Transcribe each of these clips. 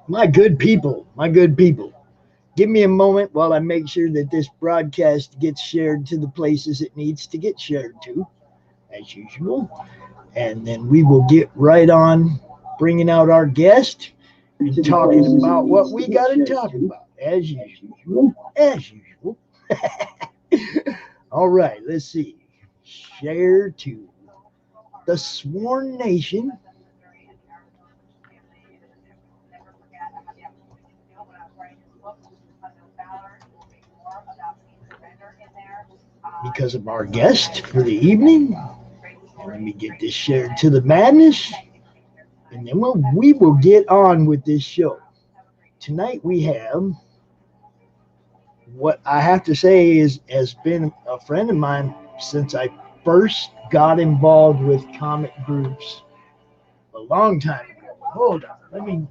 My good people, give me a moment while I make sure that this broadcast gets shared to the places it needs to get shared to, as usual. And then we will get right on bringing out our guest and talking about what we got to talk about, as usual. As usual. All right, let's see. Share to the Sworn Nation because of our guest for the evening. And let me get this shared to the madness, and then we will get on with this show. Tonight we have what I have to say is has been a friend of mine since I first got involved with comic groups a long time ago. Hold on,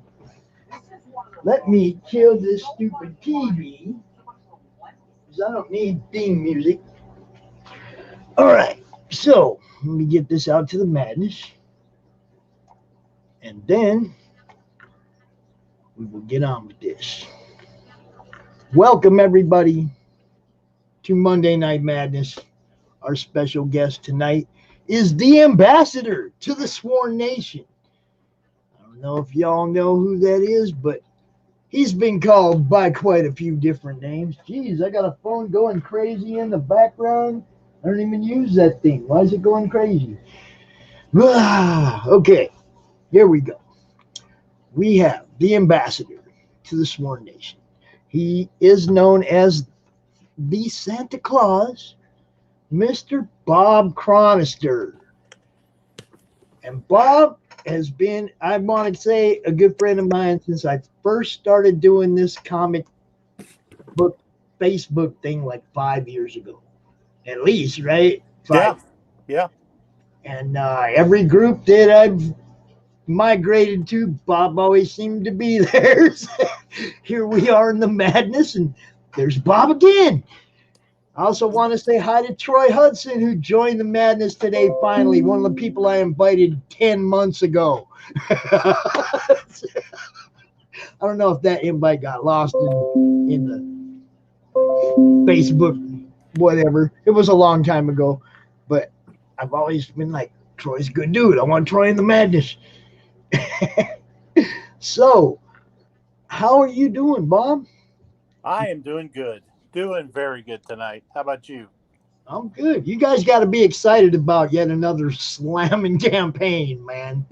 let me kill this stupid TV because I don't need theme music. All right, so let me get this out to the madness, and then we will get on with this. Welcome everybody to Monday Night Madness. Our special guest tonight is the ambassador to the Sworn Nation. I don't know if y'all know who that is, but he's been called by quite a few different names. Geez, I got a phone going crazy in the background. I don't even use that thing. Why is it going crazy? Okay, here we go. We have the ambassador to the Sworn Nation. He is known as the Santa Claus, Mr. Bob Chronister. And Bob has been, I want to say, a good friend of mine since I first started doing this comic book Facebook thing like 5 years ago, at least, right? Yeah, Five. yeah. And every group that I've migrated to, Bob always seemed to be there. Here we are in the madness, and there's Bob again. I also want to say hi to Troy Hudson, who joined the madness today, finally. One of the people I invited 10 months ago. I don't know if that invite got lost in the Facebook, whatever. It was a long time ago, but I've always been like, Troy's a good dude. I want Troy in the madness. So, how are you doing, Bob? I am doing good. Doing very good tonight. How about you? I'm good. You guys got to be excited about yet another slamming campaign, man.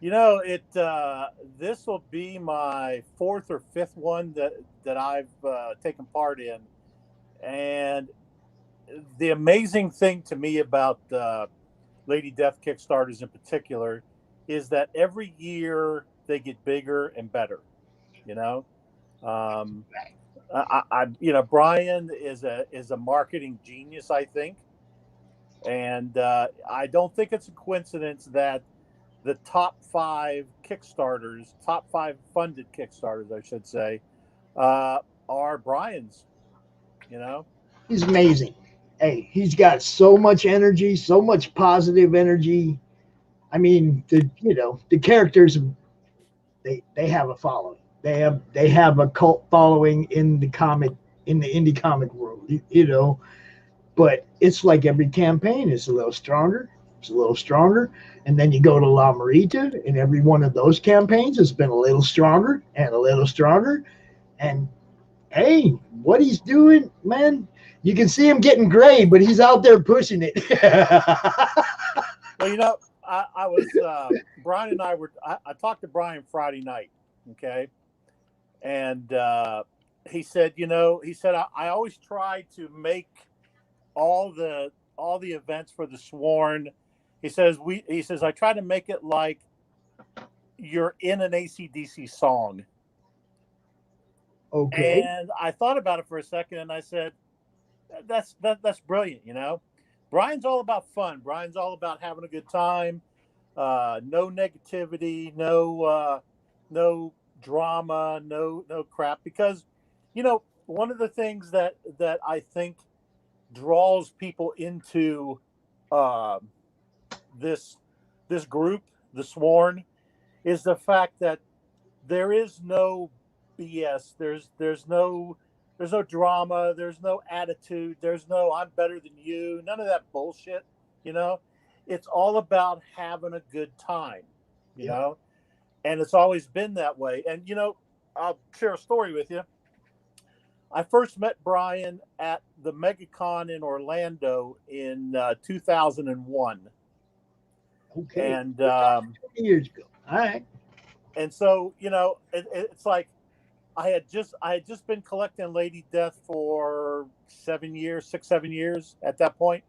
You know, it this will be my fourth or fifth one that I've taken part in, and the amazing thing to me about Lady Death Kickstarters in particular is that every year they get bigger and better. You know, um, Brian is a marketing genius, I think, and I don't think it's a coincidence that the top five funded Kickstarters, I should say, uh, are Brian's. You know, He's amazing. Hey, he's got so much energy, so much positive energy. I mean, the characters, they have a following. They have a cult following in the indie comic world. But it's like every campaign is a little stronger. It's a little stronger, and then you go to La Marita, and every one of those campaigns has been a little stronger and a little stronger. And hey, what he's doing, man, you can see him getting gray, but he's out there pushing it. well, I was Brian and I talked to Brian Friday night, okay, and he said I always try to make all the events for the Sworn. He says I try to make it like you're in an ACDC song. Okay. And I thought about it for a second, and I said, that's brilliant." Brian's all about fun. Brian's all about having a good time. No negativity, no drama, no crap. Because one of the things that I think draws people into uh, this this group, the Sworn, is the fact that there is no BS. There's no drama. There's no attitude. There's no I'm better than you. None of that bullshit. You know, it's all about having a good time. You Yeah. know, and it's always been that way. And you know, I'll share a story with you. I first met Brian at the MegaCon in Orlando in 2001, Okay. and 20 years ago. All right. so you know, it's like I had just been collecting Lady Death for 7 years, 6, 7 years at that point.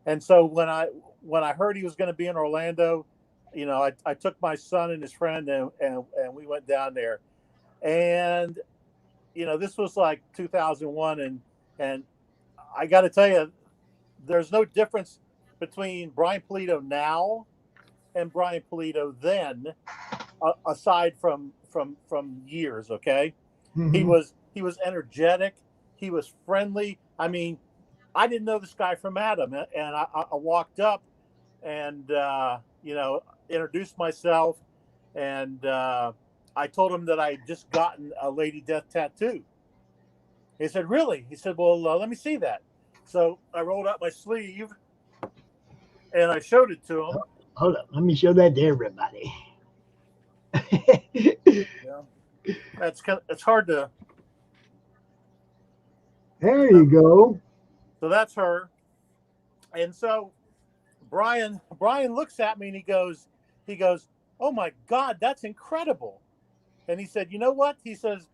And so when I heard he was going to be in Orlando, you know, I took my son and his friend and we went down there. And you know, this was like 2001, and I got to tell you, there's no difference between Brian Polito now and Brian Polito then, aside from years. Okay, Mm-hmm. he was energetic, he was friendly. I mean, I didn't know this guy from Adam, and I walked up and you know, introduced myself, and I told him that I had just gotten a Lady Death tattoo. He said, "Really?" He said, "Well, let me see that." So I rolled out my sleeve and I showed it to him. Hold up. Let me show that to everybody. Yeah, it's hard to. There you go. So that's her. And so Brian looks at me and he goes, "Oh my God, that's incredible." And he said, "You know what?" He says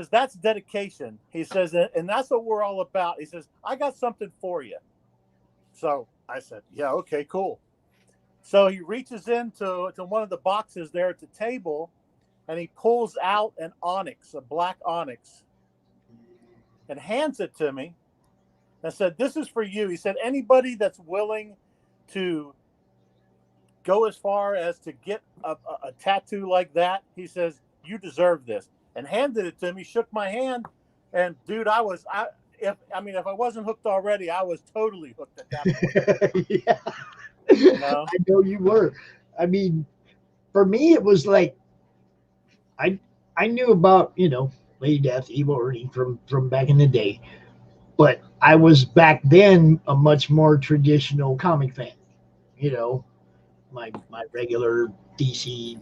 that's dedication. He says, and that's what we're all about. He says, "I got something for you." So I said, "Yeah, okay, cool." So he reaches into one of the boxes there at the table, and he pulls out an onyx, a black onyx, and hands it to me. And said, "This is for you." He said, "Anybody that's willing to go as far as to get a tattoo like that," he says, "you deserve this." And handed it to me, shook my hand, and dude, if I wasn't hooked already, I was totally hooked at that point. Yeah. You know, I know you were. I mean, for me, it was like I I knew about Lady Death, Evil Ernie from back in the day, but I was back then a much more traditional comic fan. You know, my regular DC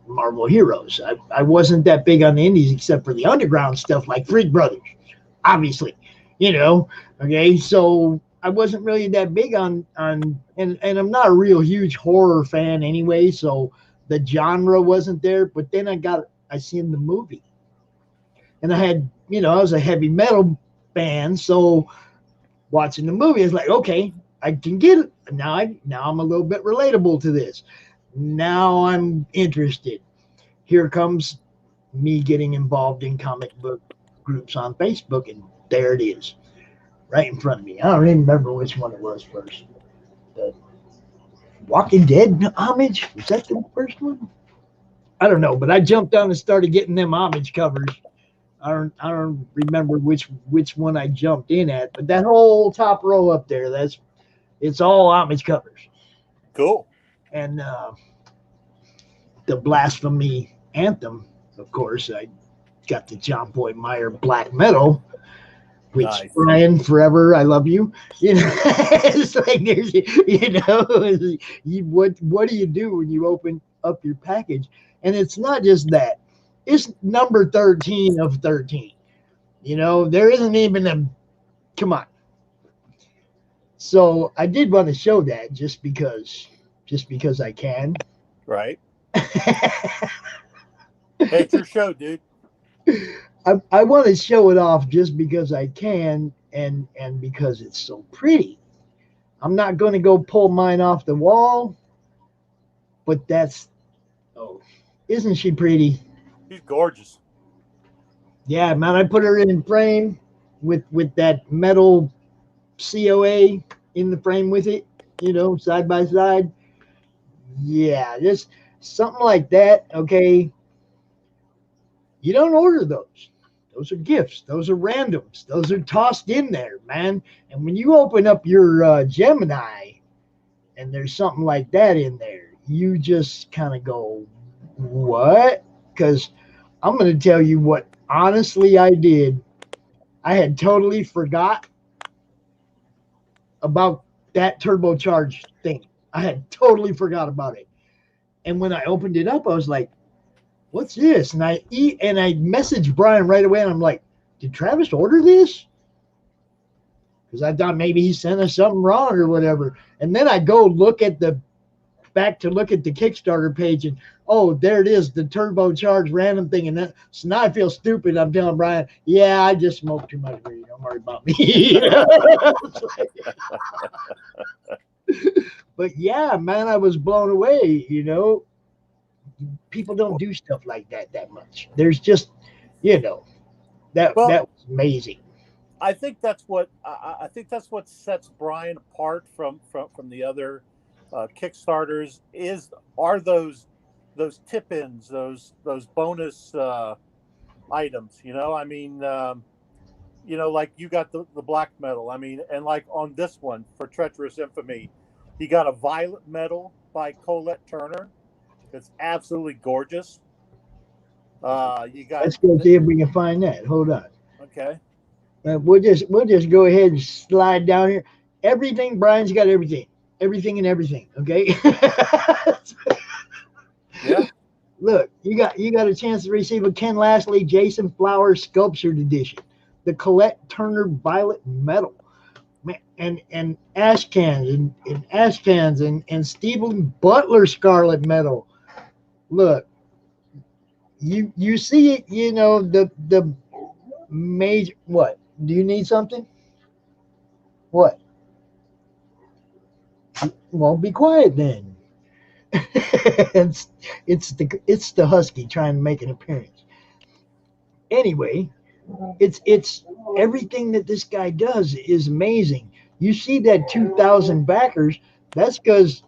Marvel heroes. I wasn't that big on the indies except for the underground stuff like Freak Brothers, obviously. You know, okay, so I wasn't really that big and I'm not a real huge horror fan anyway, so the genre wasn't there. But then I seen the movie, and I was a heavy metal fan, so watching the movie is like, okay, I can get it now. I'm a little bit relatable to this. Now I'm interested. Here comes me getting involved in comic book groups on Facebook, and there it is, right in front of me. I don't even remember which one it was first. The Walking Dead homage, was that the first one? I don't know, but I jumped on and started getting them homage covers. I don't remember which one I jumped in at, but that whole top row up there, it's all homage covers. cool, And the Blasphemy anthem, of course, I got the John Boy Meyer black metal, which nice. Brian, forever, I love you. It's like there's, what do you do when you open up your package? And it's not just that; it's number 13 of 13. There isn't even a come on. So I did want to show that just because I can. Right. Hey, it's your show, dude. I want to show it off just because I can and because it's so pretty. I'm not going to go pull mine off the wall, but oh, isn't she pretty? He's gorgeous. Yeah, man, I put her in frame with that metal COA in the frame with it, side by side. Yeah, just something like that. Okay, you don't order those. Those are gifts. Those are randoms. Those are tossed in there, man. And when you open up your Gemini and there's something like that in there, you just kind of go, what? because I'm going to tell you what honestly I did. I had totally forgot about that turbocharged thing. I had totally forgot about it. And when I opened it up, I was like, what's this? And I messaged Brian right away, and I'm like, did Travis order this? Because I thought maybe he sent us something wrong or whatever. And then I go look at the Kickstarter page, and oh, there it is, the turbocharged random thing. And then, so now I feel stupid. I'm telling Brian, yeah, I just smoked too much weed. Don't worry about me. But yeah, man, I was blown away. People don't do stuff like that much. There's just, that Well, that was amazing. I think that's what I think that's what sets Brian apart from the other Kickstarters are those tip-ins, those bonus items. I mean, like you got the black metal. I mean, and like on this one for Treacherous Infamy, you got a violet medal by Colette Turner. It's absolutely gorgeous. You got Let's go see if we can find that. Hold on. okay. We'll just go ahead and slide down here. Everything, Brian's got everything and everything. Okay. Yeah. Look, you got a chance to receive a Ken Lashley Jason Flowers sculptured edition, the Colette Turner Violet Medal, and ash cans and Stephen Butler Scarlet Medal. Look, you see it. The major. What? Do you need something? What? Well, be quiet then. it's the husky trying to make an appearance. Anyway, it's everything that this guy does is amazing. You see that 2,000 backers? That's because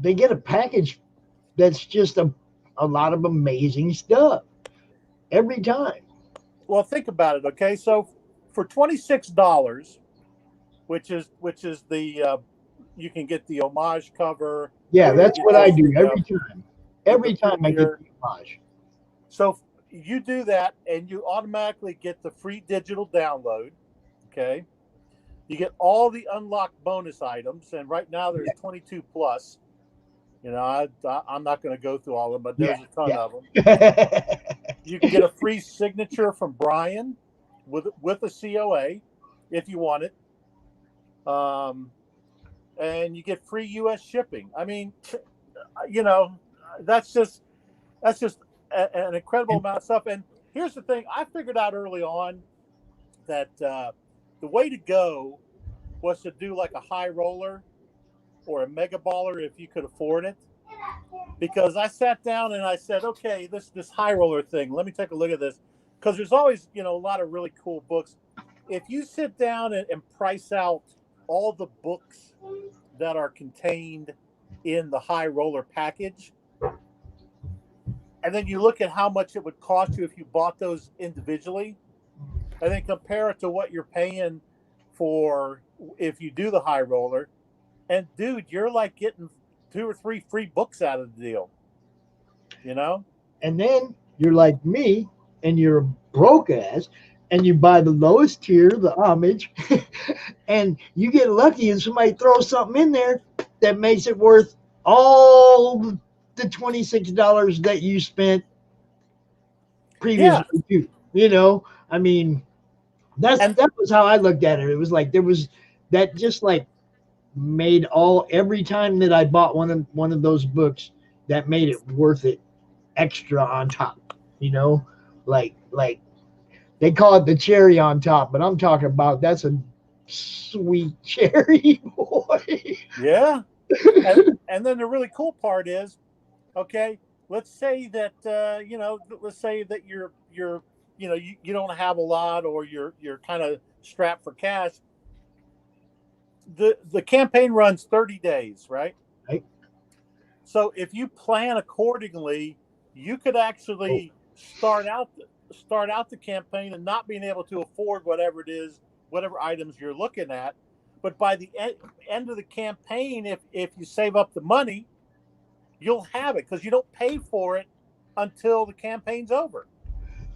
they get a package that's just a lot of amazing stuff every time. Well, think about it. Okay, so for $26, which is the you can get the homage cover, Yeah, or you that's get what I just do every time. the Every time I get premier. the homage. So you do that, and you automatically get the free digital download. Okay, you get all the unlocked bonus items, and right now there's 22 plus. I'm not going to go through all of them, but Yeah, there's a ton of them. yeah. You can get a free signature from Brian with a COA if you want it. And you get free U.S. shipping. I mean, you know, that's just an incredible amount of stuff. And here's the thing: I figured out early on that the way to go was to do like a high roller or a mega baller if you could afford it. Because I sat down and I said, okay, this high roller thing. Let me take a look at this, because there's always a lot of really cool books. If you sit down and price out all the books that are contained in the high roller package, and then you look at how much it would cost you if you bought those individually, and then compare it to what you're paying for if you do the high roller, and dude, you're like getting 2 or 3 free books out of the deal. And then you're like me, and you're a broke ass, and you buy the lowest tier, the homage, and you get lucky, and somebody throws something in there that makes it worth all the $26 that you spent Yeah, previously. I mean, and that was how I looked at it. It was like there was that just like made every time that I bought one of those books, that made it worth it extra on top. Like they call it the cherry on top, but I'm talking about that's a sweet cherry, boy. yeah, and then the really cool part is, okay, let's say that let's say that you're you don't have a lot, or you're kind of strapped for cash. The campaign runs 30 days, right? Right? So if you plan accordingly, you could Oh, actually start out the campaign and not being able to afford whatever it is, whatever items you're looking at. But by the end of the campaign, if you save up the money, you'll have it, because you don't pay for it until the campaign's over.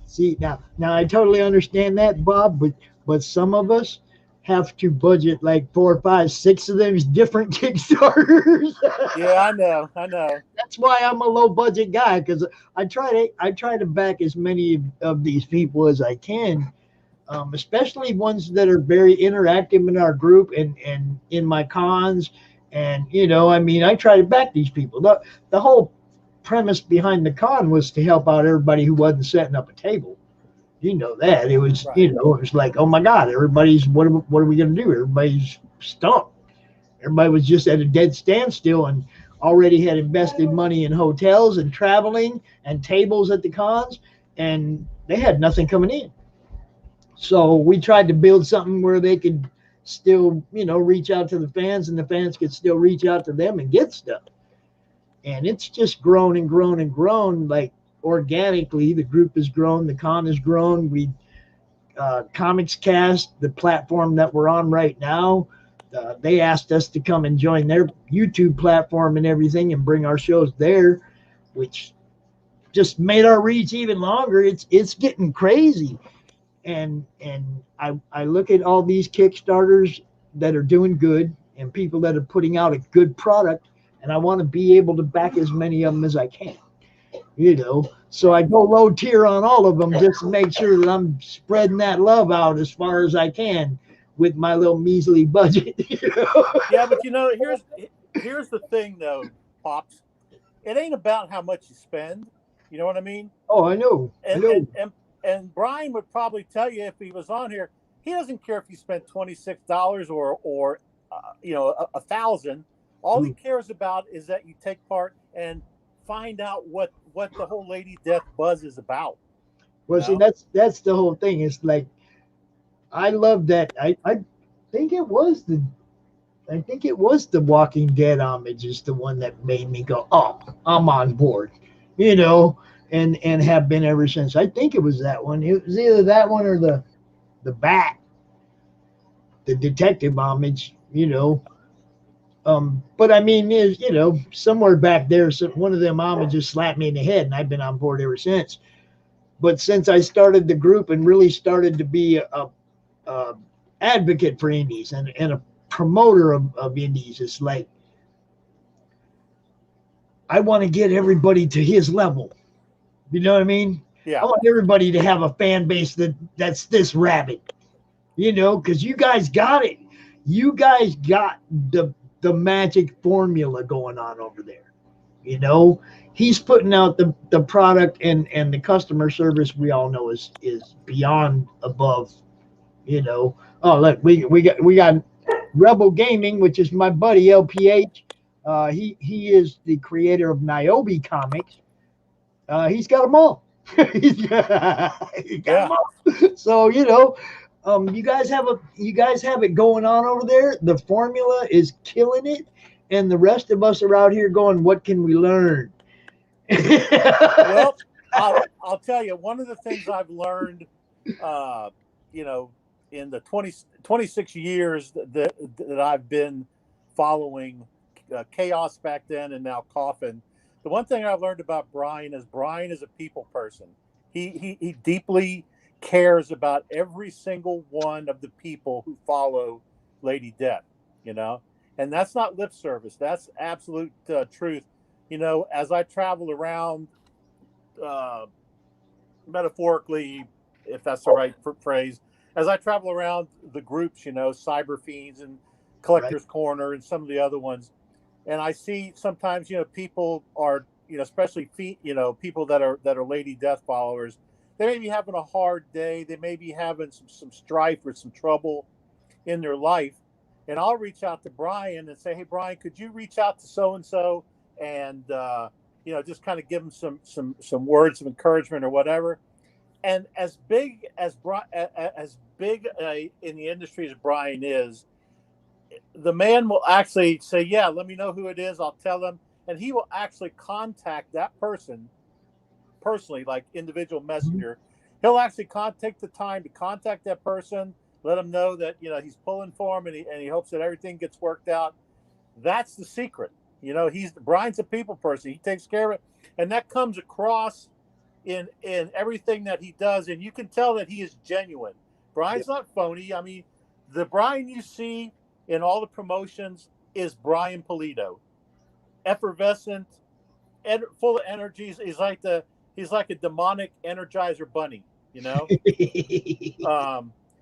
See, now I totally understand that, Bob, but some of us have to budget like 4, 5, 6 of those different Kickstarters. Yeah, I know. That's why I'm a low budget guy, because I try to back as many of these people as I can, especially ones that are very interactive in our group and in my cons. And I mean, I try to back these people. The whole premise behind the con was to help out everybody who wasn't setting up a table. That it was, Right. it was like, oh my God, everybody's what are we going to do? Everybody's stumped. Everybody was just at a dead standstill and already had invested money in hotels and traveling and tables at the cons, and they had nothing coming in. So we tried to build something where they could still, reach out to the fans, and the fans could still reach out to them and get stuff. And it's just grown and grown and grown, like organically. The group has grown, the con has grown. We Comics Cast, the platform that we're on right now, they asked us to come and join their YouTube platform and everything and bring our shows there, which just made our reach even longer. It's getting crazy. And I look at all these Kickstarters that are doing good and people that are putting out a good product, and I want to be able to back as many of them as I can. So I go low tier on all of them just to make sure that I'm spreading that love out as far as I can with my little measly budget. Yeah, but here's the thing though, Pops. It ain't about how much you spend. You know what I mean? Oh, I know. I And know. and and, and Brian would probably tell you if he was on here, he doesn't care if you spent $26 or 1,000. All he cares about is that you take part and find out what the whole Lady Death buzz is about. Well, see, that's the whole thing. It's like I love that. I think it was the Walking Dead homage is the one that made me go, oh, I'm on board, and have been ever since. I think it was that one. It was either that one or the Bat, the detective homage. But I mean, is somewhere back there, one of them homages slapped me in the head, and I've been on board ever since. But since I started the group and really started to be a advocate for indies and a promoter of indies, it's like I want to get everybody to his level. You know what I mean? Yeah. I want everybody to have a fan base that's this rabid. Because you guys got it. You guys got the magic formula going on over there. He's putting out the product, and the customer service we all know is beyond above. Oh, look, we got Rebel Gaming, which is my buddy LPH. He is the creator of Niobe Comics. He's got them all. He got them all. So you guys have it going on over there. The formula is killing it, and the rest of us are out here going, what can we learn? Well, I'll tell you, one of the things I've learned, in the 26 years that I've been following Chaos back then and now Coffin, the one thing I've learned about Brian is a people person. He deeply cares about every single one of the people who follow Lady Death, and that's not lip service. That's absolute truth. As I travel around, metaphorically, if that's the right phrase, as I travel around the groups, Cyber Fiends and Collector's Right. Corner and some of the other ones, and I see sometimes, people are, especially people that are Lady Death followers, they may be having a hard day. They may be having some strife or some trouble in their life. And I'll reach out to Brian and say, hey, Brian, could you reach out to so-and-so and, just kind of give them some words of encouragement or whatever. And as big in the industry as Brian is, the man will actually say, yeah, let me know who it is. I'll tell them. And he will actually contact that person personally, like individual messenger. He'll actually take the time to contact that person, let them know that, he's pulling for him, and he hopes that everything gets worked out. That's the secret. You know, Brian's a people person. He takes care of it, and that comes across in everything that he does, and you can tell that he is genuine. Brian's not phony. I mean, the Brian you see in all the promotions is Brian Polito, effervescent, full of energies. He's like a demonic Energizer bunny, you know.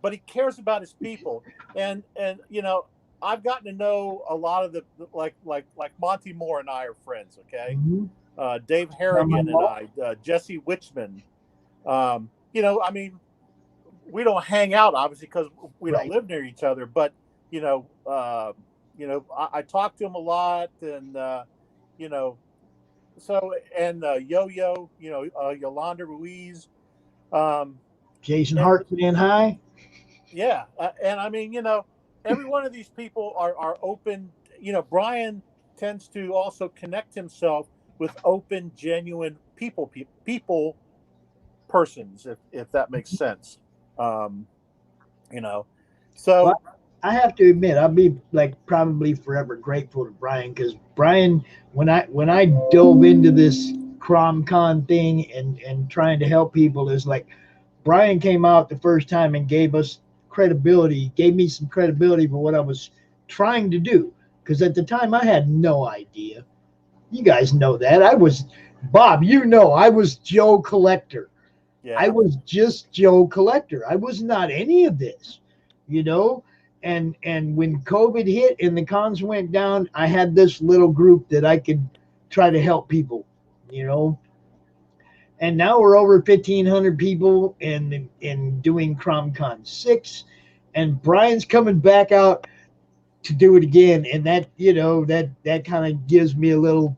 But he cares about his people, and you know, I've gotten to know a lot of the like Monty Moore and I are friends. Okay, Mhm. Dave Harrigan and I, Jesse Wichman. You know, I mean, we don't hang out obviously because we don't Right. live near each other, but you know, I talk to him a lot, and you know, so and Yo Yo, you know, Yolanda Ruiz, um, Jason and Hart saying hi. yeah, and I mean, you know, every one of these people are open. You know, Brian tends to also connect himself with open, genuine people persons, if that makes sense. Um, you know, Well, so I have to admit, I'll be like probably forever grateful to Brian because Brian, when I dove into this CromCon thing and trying to help people, is like Brian came out the first time and gave us credibility, gave me some credibility for what I was trying to do. Because at the time, I had no idea. You guys know that I was Bob. You know, I was Joe Collector. I yeah, was just Joe Collector. I was not any of this, you know. And when COVID hit and the cons went down, I had this little group that I could try to help people, you know. And now we're over 1,500 people and doing CromCon 6, and Brian's coming back out to do it again, and that that kind of gives me a little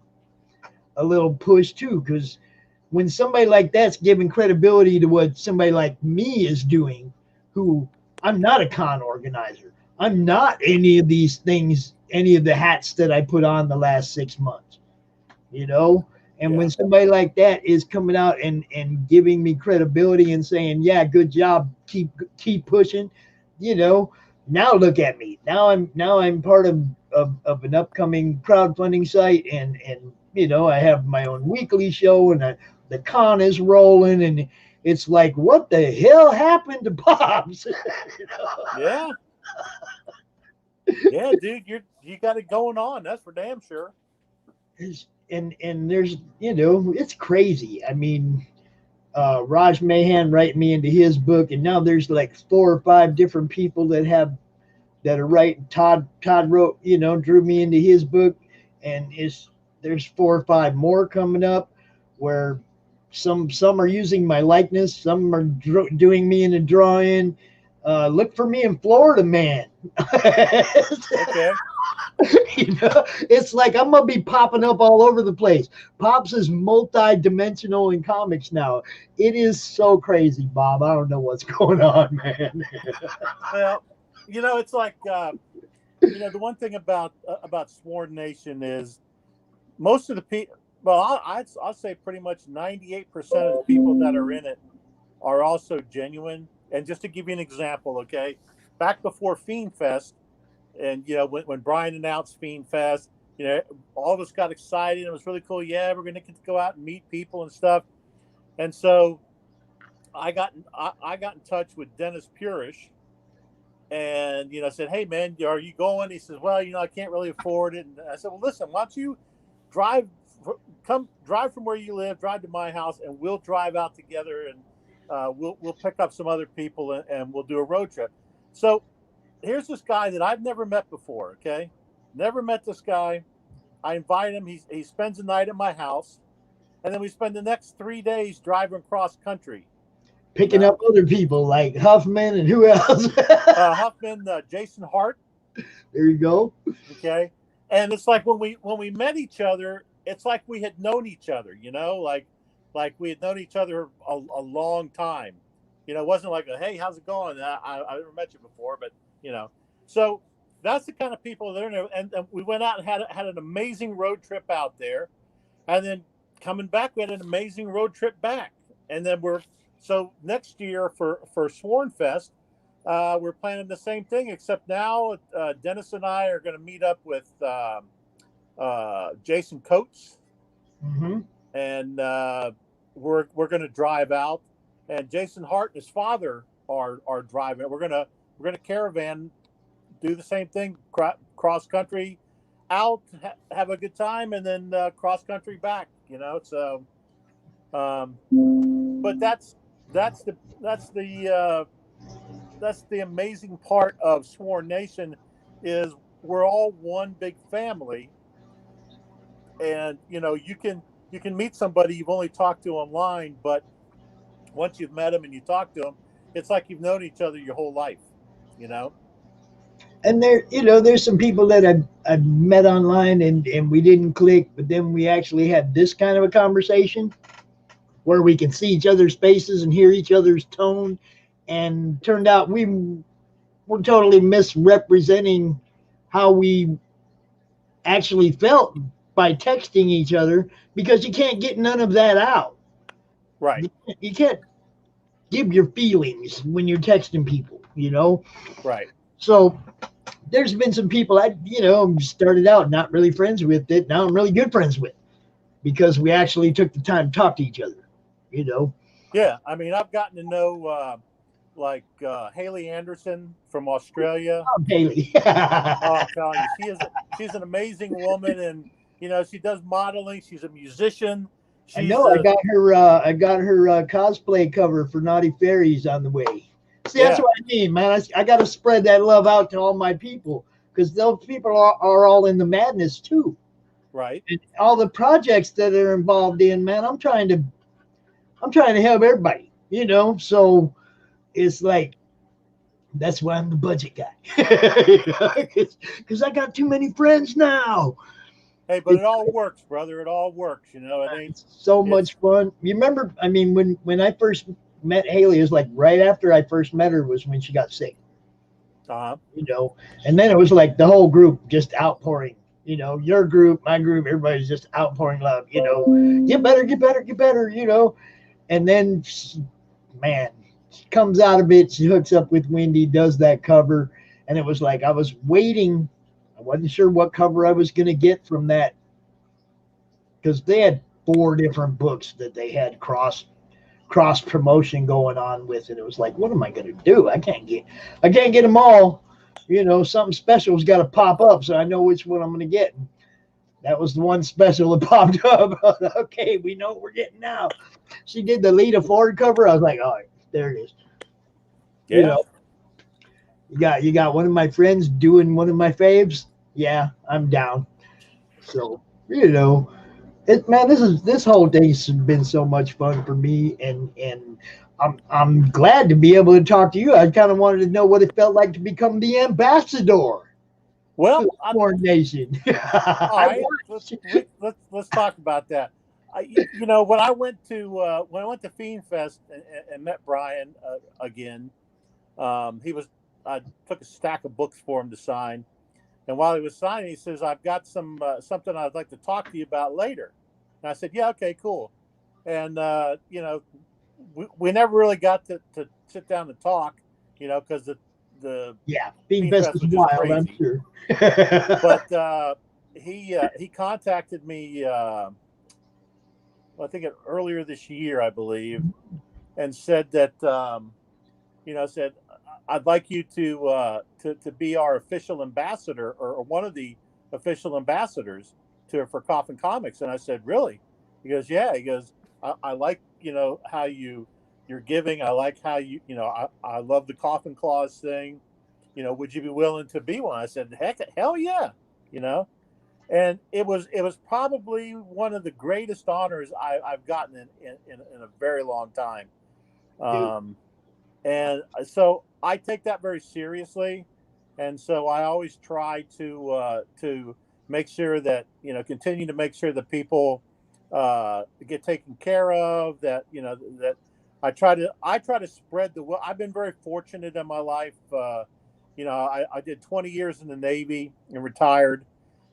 push too, because when somebody like that's giving credibility to what somebody like me is doing, who I'm not a con organizer, I'm not any of these things, any of the hats that I put on the last 6 months, you know. And yeah, when somebody like that is coming out and giving me credibility and saying, "Yeah, good job, keep pushing," you know. Now look at me. Now I'm part of an upcoming crowdfunding site, and I have my own weekly show, and the con is rolling, and it's like, what the hell happened to Bob's? yeah, yeah, dude, you got it going on. That's for damn sure. And there's it's crazy. I mean, Raj Mahan write me into his book, and now there's like 4 or 5 different people that are writing. Todd wrote, drew me into his book, and there's 4 or 5 more coming up, where some are using my likeness, some are doing me in a drawing. Look for me in Florida, man. Okay, It's like I'm gonna be popping up all over the place. Pops is multi-dimensional in comics now. It is so crazy, Bob. I don't know what's going on, man. well, you know, it's like you know, the one thing about Sworn Nation is most of the people. Well, I'll say pretty much 98% of the people that are in it are also genuine. And just to give you an example, okay, back before Fiend Fest, and you know, when Brian announced Fiend Fest, you know, all of us got excited. It was really cool. Yeah, we're gonna get to go out and meet people and stuff. And so I got in touch with Dennis Purish, and you know, said, "Hey man, are you going?" He says, "Well, you know, I can't really afford it." And I said, "Well, listen, why don't you drive, come drive from where you live, drive to my house, and we'll drive out together, and we'll pick up some other people, and we'll do a road trip." So here's this guy that I've never met before. Okay, never met this guy. I invite him. He spends the night at my house, and then we spend the next 3 days driving cross country. You Picking up know, other people like Huffman and who else? Huffman, Jason Hart. There you go. Okay, and it's like when we met each other, it's like we had known each other. You know, like we had known each other a long time. You know, it wasn't like a, hey, how's it going? I never met you before, but you know, so that's the kind of people that are there. And we went out and had an amazing road trip out there, and then coming back, we had an amazing road trip back, and then so next year for Sworn Fest, we're planning the same thing, except now Dennis and I are going to meet up with Jason Coates, Mm-hmm. and we're going to drive out. And Jason Hart and his father are driving. We're gonna caravan, do the same thing, cross country out, have a good time, and then cross country back. So but that's the that's the that's the amazing part of Sworn Nation is we're all one big family, and you can meet somebody you've only talked to online, but once you've met them and you talk to them, it's like you've known each other your whole life. You know. And there's some people that I've met online and we didn't click, but then we actually had this kind of a conversation where we can see each other's faces and hear each other's tone. And turned out we were totally misrepresenting how we actually felt by texting each other, because you can't get none of that out. Right. You can't give your feelings when you're texting people. Right. So there's been some people I started out not really friends with, that now I'm really good friends with, because we actually took the time to talk to each other. Yeah. I mean, I've gotten to know like Haley Anderson from Australia. Haley. Oh, I'm telling you, she's an amazing woman, and she does modeling. She's a musician. I She's know. I got her cosplay cover for Naughty Fairies on the way. See, that's yeah, what I mean, man. I got to spread that love out to all my people, because those people are all in the madness too. right. And all the projects that they're involved in, man. I'm trying to help everybody. So it's like, that's why I'm the budget guy, because I got too many friends now. Hey, but It's, it all works, brother. It all works. It ain't. it's so It's much fun. You remember? I mean, when I first met Haley, it was like right after I first met her was when she got sick. uh you know. And then it was like the whole group just outpouring. Your group, my group, everybody's just outpouring love. Get better, get better, get better. And then, man, she comes out of it. She hooks up with Wendy, does that cover, and it was like I was waiting. I wasn't sure what cover I was going to get from that, because they had 4 different books that they had cross promotion going on with, and it was like, what am I going to do? I can't get them all. Something special's got to pop up, so I know which one I'm going to get. That was the one special that popped up. Okay, we know what we're getting now. She did the Lita Ford cover. I was like, all right, there it is. You yeah. know, you got one of my friends doing one of my faves. Yeah, I'm down. So man, this whole thing's been so much fun for me, and I'm glad to be able to talk to you. I kind of wanted to know what it felt like to become the ambassador to Well, the foreign nation. all I right. Let's talk about that. When I went to Fiend Fest and met Brian again, I took a stack of books for him to sign, and while he was signing, he says, "I've got something I'd like to talk to you about later." And I said, "Yeah, okay, cool." And we never really got to sit down and talk, because the Yeah, Bean Fiend Fest Fest is was just wild, I'm crazy. sure. But he contacted me, I think earlier this year, I believe, and said that said, I'd like you to be our official ambassador, or one of the official ambassadors for Coffin Comics. And I said, really? He goes, yeah. He goes, I like how you're giving. I like how I love the Coffin Clause thing. Would you be willing to be one? I said, hell yeah. You know, and it was probably one of the greatest honors I've gotten in a very long time. Dude, Um, and so I take that very seriously, and so I always try to make sure that continue to make sure that people get taken care of. That that I try to spread the. I've been very fortunate in my life. I did 20 years in the Navy and retired,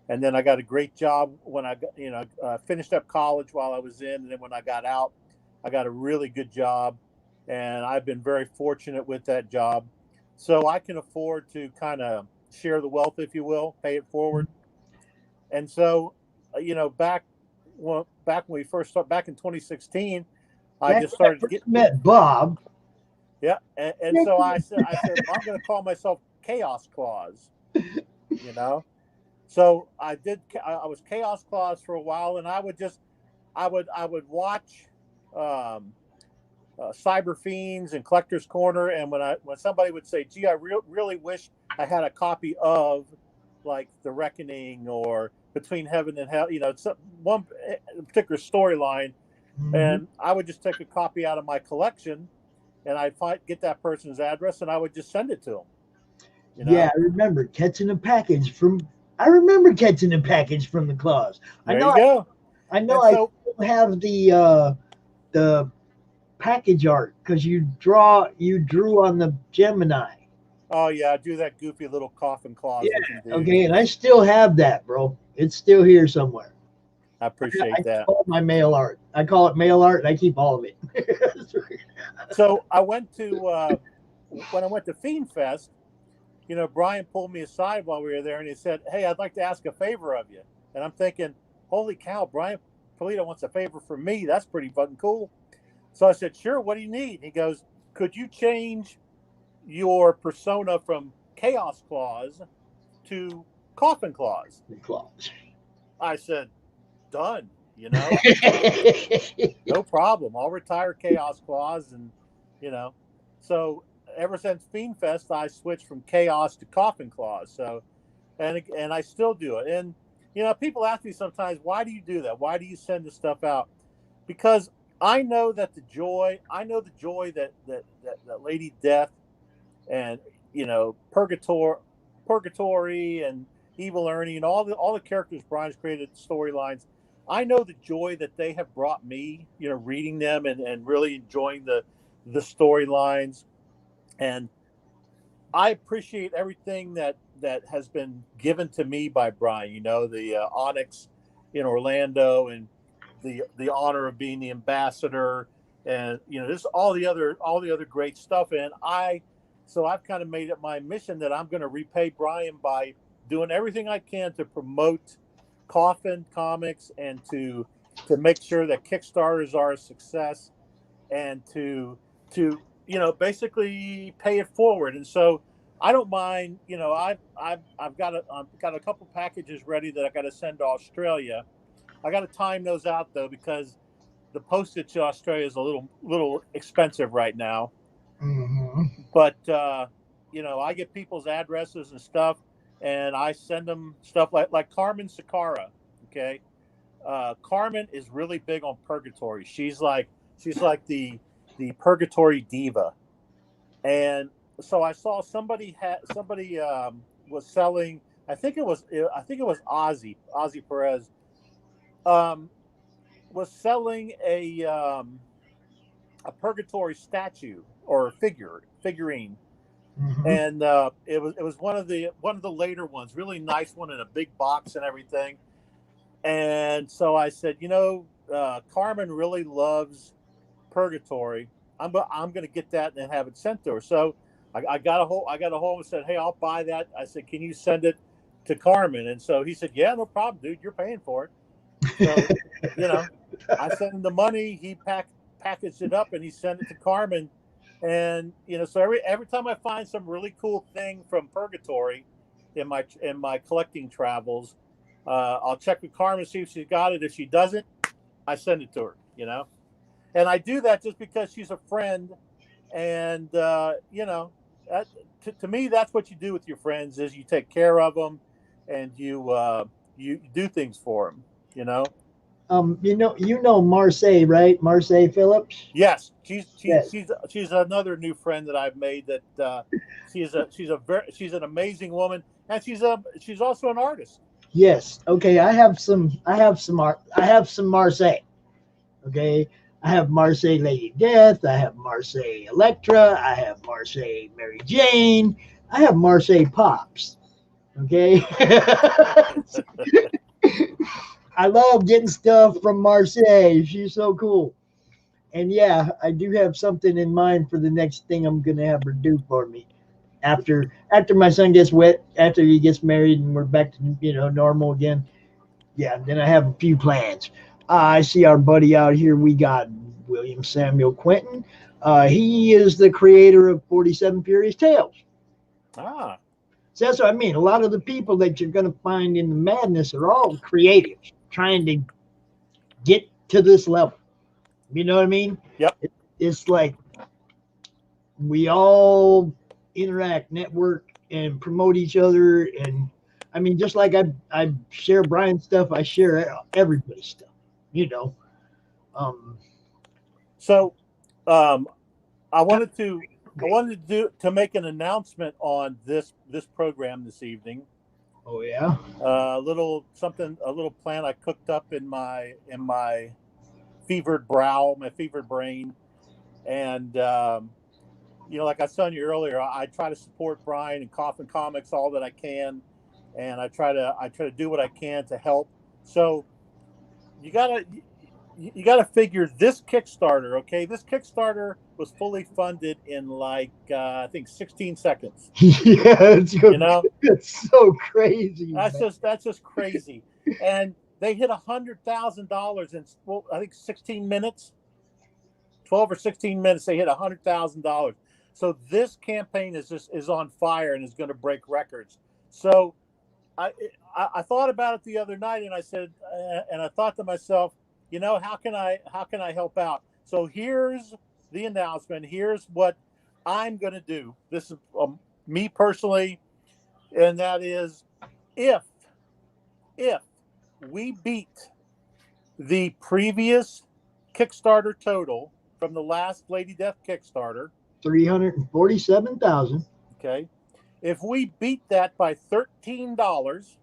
and then I got a great job when I got finished up college while I was in, and then when I got out, I got a really good job, and I've been very fortunate with that job, so I can afford to kind of share the wealth, if you will, pay it forward. And so, back when we first started back in 2016, I Back just when I started first getting, met Bob. yeah. And so I said, I'm going to call myself Chaos Claus, you know? So I was Chaos Claus for a while, and I would watch, um, Cyber Fiends and Collector's Corner, and when somebody would say, "Gee, I really wish I had a copy of like The Reckoning or Between Heaven and Hell," it's one particular storyline, Mm-hmm. and I would just take a copy out of my collection, and get that person's address, and I would just send it to them. You Yeah, know, I remember catching a package from. I remember catching a package from the Claus. I there know. you go. I know. And I so, still have the package art because you drew on the Gemini. oh yeah, I do that goofy little coffin Yeah. claws looking dude. Okay, and I still have that, bro. It's still here somewhere. I I appreciate that. call it my mail art. I call it mail art, and I keep all of it. So when I went to Fiend Fest, Brian pulled me aside while we were there, and he said, "Hey, I'd like to ask a favor of you." And I'm thinking, "Holy cow, Brian Polito wants a favor from me. That's pretty fucking cool." So I said, "Sure. What do you need?" He goes, "Could you change your persona from Chaos Claus to Coffin Claus?" Claus. I said, "Done. No problem. I'll retire Chaos Claus, and you know." So ever since Fiend Fest, I switched from Chaos to Coffin Claus. So and I still do it. And people ask me sometimes, why do you do that? Why do you send this stuff out? Because I know the joy that Lady Death and Purgatory and Evil Ernie and all the characters Brian's created storylines. I know the joy that they have brought me, reading them and really enjoying the storylines. And I appreciate everything that has been given to me by Brian. The Onyx in Orlando, and the honor of being the ambassador, and just all the other great stuff. So I've kind of made it my mission that I'm going to repay Brian by doing everything I can to promote Coffin Comics, and to make sure that Kickstarters are a success, and to basically pay it forward. And so I don't mind. I've got a couple packages ready that I got to send to Australia. I got to time those out though, because the postage to Australia is a little expensive right now. Mm-hmm. But I get people's addresses and stuff, and I send them stuff like Carmen Sakara. Okay, Carmen is really big on purgatory. She's like the purgatory diva. And so I saw somebody was selling. I think it was Ozzy Perez, um, was selling a purgatory statue or figurine, Mm-hmm. and it was one of the later ones, really nice one in a big box and everything. And so I said, Carmen really loves Purgatory. I'm going to get that and have it sent to her. So I got a hold and said, "Hey, I'll buy that." I said, "Can you send it to Carmen?" And so he said, "Yeah, no problem, dude. You're paying for it." So, you know, I sent him the money. He packaged it up and he sent it to Carmen. And so every time I find some really cool thing from Purgatory in my collecting travels, I'll check with Carmen, see if she's got it. If she doesn't, I send it to her. And I do that just because she's a friend, and that, to me, that's what you do with your friends: is you take care of them, and you do things for them. You know. You know Marseille, right? Marseille Phillips. Yes, she's she's Yes. she's she's another new friend that I've made. That she's an amazing woman, and she's also an artist. Yes. Okay. I have some. I have some art. I have some Marseille. Okay. I have Marseille Lady Death. I have Marseille Electra. I have Marseille Mary Jane. I have Marseille Pops. Okay. I love getting stuff from Marseille. She's so cool. And yeah, I do have something in mind for the next thing I'm gonna have her do for me. After my son gets wet, after he gets married and we're back to normal again. Yeah, then I have a few plans. I see our buddy out here. We got William Samuel Quentin. He is the creator of 47 Furious Tales. Ah, So that's what I mean. A lot of the people that you're going to find in the madness are all creatives trying to get to this level. You know what I mean? yep. It's like we all interact, network, and promote each other. And I mean, just like I share Brian's stuff, I share everybody's stuff. You know, um, So, um, I wanted to make an announcement on this program this evening. oh yeah, A little plan I cooked up in my fevered brow, my fevered brain, and like I was telling you earlier, I try to support Brian and Coffin Comics all that I can, and I try to do what I can to help. So you gotta you got to figure this Kickstarter. Okay, this Kickstarter was fully funded in like I think 16 seconds. yeah, You know, it's so crazy. that's just crazy. And they hit $100,000 in, well, I think 16 minutes, 12 or 16 minutes. They hit $100,000. So this campaign is on fire and is going to break records. So I thought about it the other night, and I said, and I thought to myself, how can I help out? So here's the announcement. Here's what I'm going to do. This is me personally, and that is if we beat the previous Kickstarter total from the last Lady Death Kickstarter, 347,000. okay, if we beat that by $13,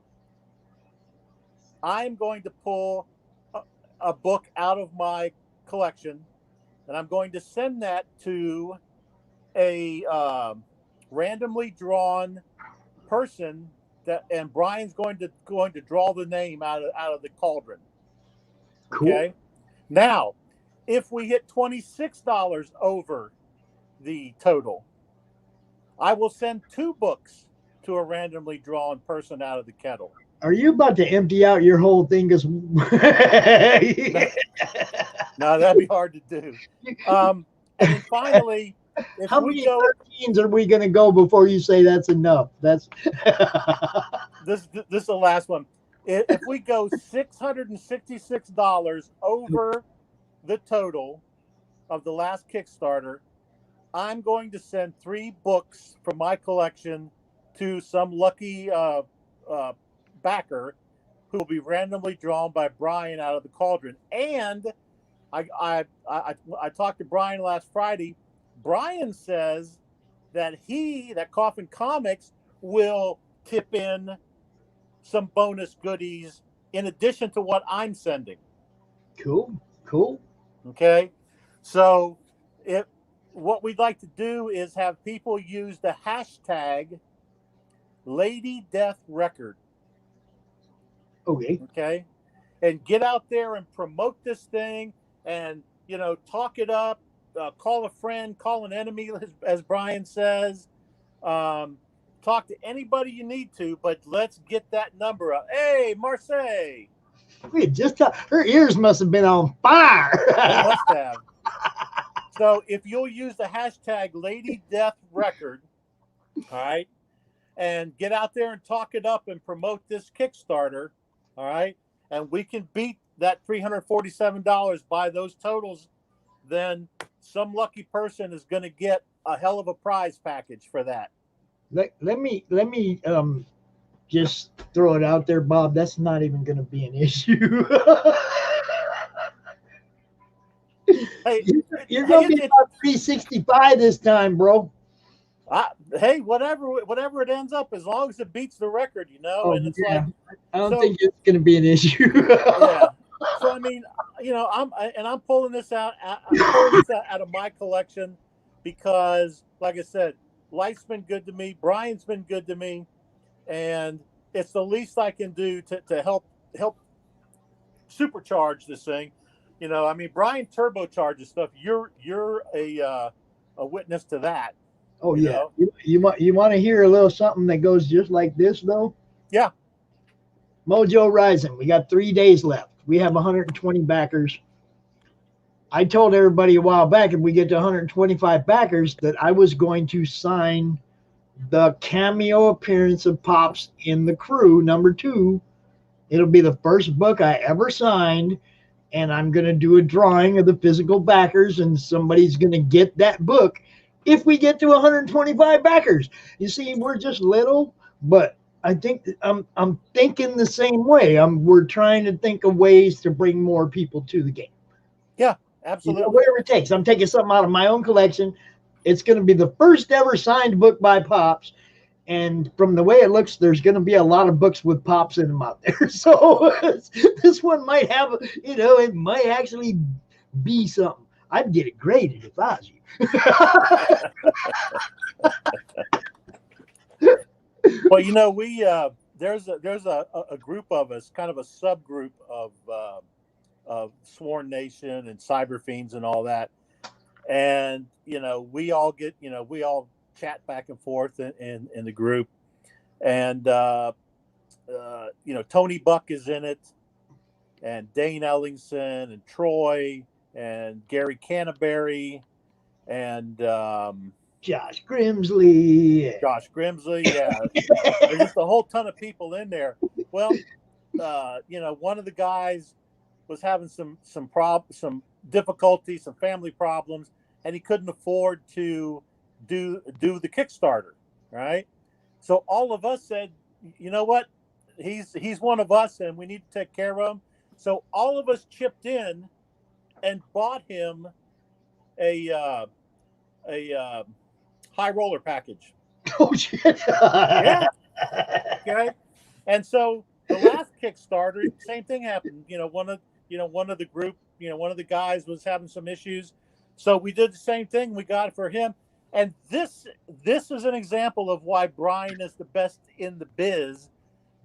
I'm going to pull a book out of my collection, and I'm going to send that to a randomly drawn person and Brian's going to draw the name out of the cauldron. Okay. Cool. Now, if we hit $26 over the total, I will send 2 books to a randomly drawn person out of the kettle. Are you about to empty out your whole thing? Because no, that'd be hard to do. And then finally, if how many 13s are we going to go before you say that's enough? That's this is the last one. If we go $666 over the total of the last Kickstarter, I'm going to send 3 books from my collection to some lucky backer who will be randomly drawn by Brian out of the cauldron. And I talked to Brian last Friday. Brian says that Coffin Comics will tip in some bonus goodies in addition to what I'm sending. Cool. Okay, so what we'd like to do is have people use the hashtag Lady Death Record. Okay, and get out there and promote this thing, and talk it up. Call a friend, call an enemy, as Brian says. Talk to anybody you need to, but let's get that number up. Hey, Marseille. Her ears must have been on fire. They must have. So if you'll use the hashtag Lady Death Record, all right, and get out there and talk it up and promote this Kickstarter, all right, and we can beat that $347 by those totals, then some lucky person is going to get a hell of a prize package for that. Let me just throw it out there, Bob. That's not even going to be an issue. Hey, you're going to be about 365 this time, bro. Hey, whatever it ends up, as long as it beats the record, and it's I don't think it's going to be an issue. Yeah. So I mean, I'm pulling this out. Out of my collection because, like I said, life's been good to me. Brian's been good to me, and it's the least I can do to help supercharge this thing. I mean, Brian turbocharges stuff. You're a witness to that. Oh yeah. You want to hear a little something that goes just like this though? Yeah. Mojo Rising. We got 3 days left. We have 120 backers. I told everybody a while back if we get to 125 backers that I was going to sign the cameo appearance of Pops in The Crew #2. It'll be the first book I ever signed, and I'm going to do a drawing of the physical backers, and somebody's going to get that book if we get to 125 backers. You see, we're just little, but I think I'm thinking the same way. We're trying to think of ways to bring more people to the game. Yeah, absolutely. Whatever it takes. I'm taking something out of my own collection. It's going to be the first ever signed book by Pops. And from the way it looks, there's going to be a lot of books with Pops in them out there. So this one might have, it might actually be something. I'd get it graded if I was you. Well, we there's a group of us, kind of a subgroup of Sworn Nation and Cyber Fiends and all that, and we all get we all chat back and forth in the group, and Tony Buck is in it, and Dane Ellingson and Troy and Gary Canterbury and Josh Grimsley. Yeah. There's just a whole ton of people in there. Well, one of the guys was having some difficulties, some family problems, and he couldn't afford to do the Kickstarter, right? So all of us said, you know what? He's one of us, and we need to take care of him. So all of us chipped in and bought him a high roller package. Oh shit! Yeah. Okay. And so the last Kickstarter, same thing happened. One of the group, one of the guys was having some issues, so we did the same thing. We got it for him. And this is an example of why Brian is the best in the biz.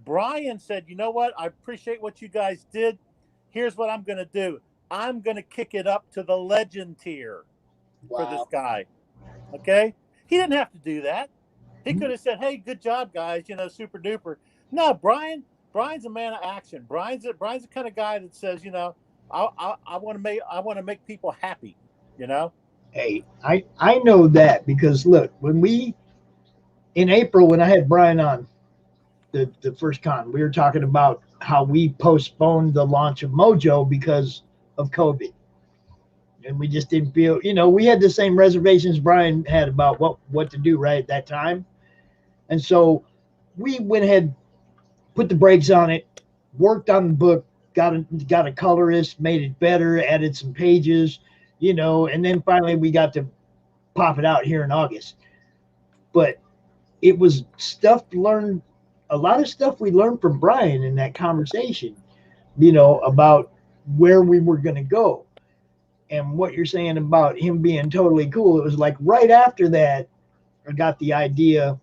Brian said, you know what? I appreciate what you guys did. Here's what I'm going to do. I'm going to kick it up to the legend tier for this guy. Okay? He didn't have to do that. He could have said, hey, good job, guys, super duper. No, Brian's a man of action. Brian's the kind of guy that says, I want to make people happy, Hey, I know that because look, in April when I had Brian on the first con, we were talking about how we postponed the launch of Mojo because of COVID. And we just didn't feel, we had the same reservations Brian had about what to do right at that time. And so we went ahead, put the brakes on it, worked on the book, got a colorist, made it better, added some pages, and then finally we got to pop it out here in August. But it was a lot of stuff we learned from Brian in that conversation, about where we were going to go. And what you're saying about him being totally cool, it was like right after that, I got the idea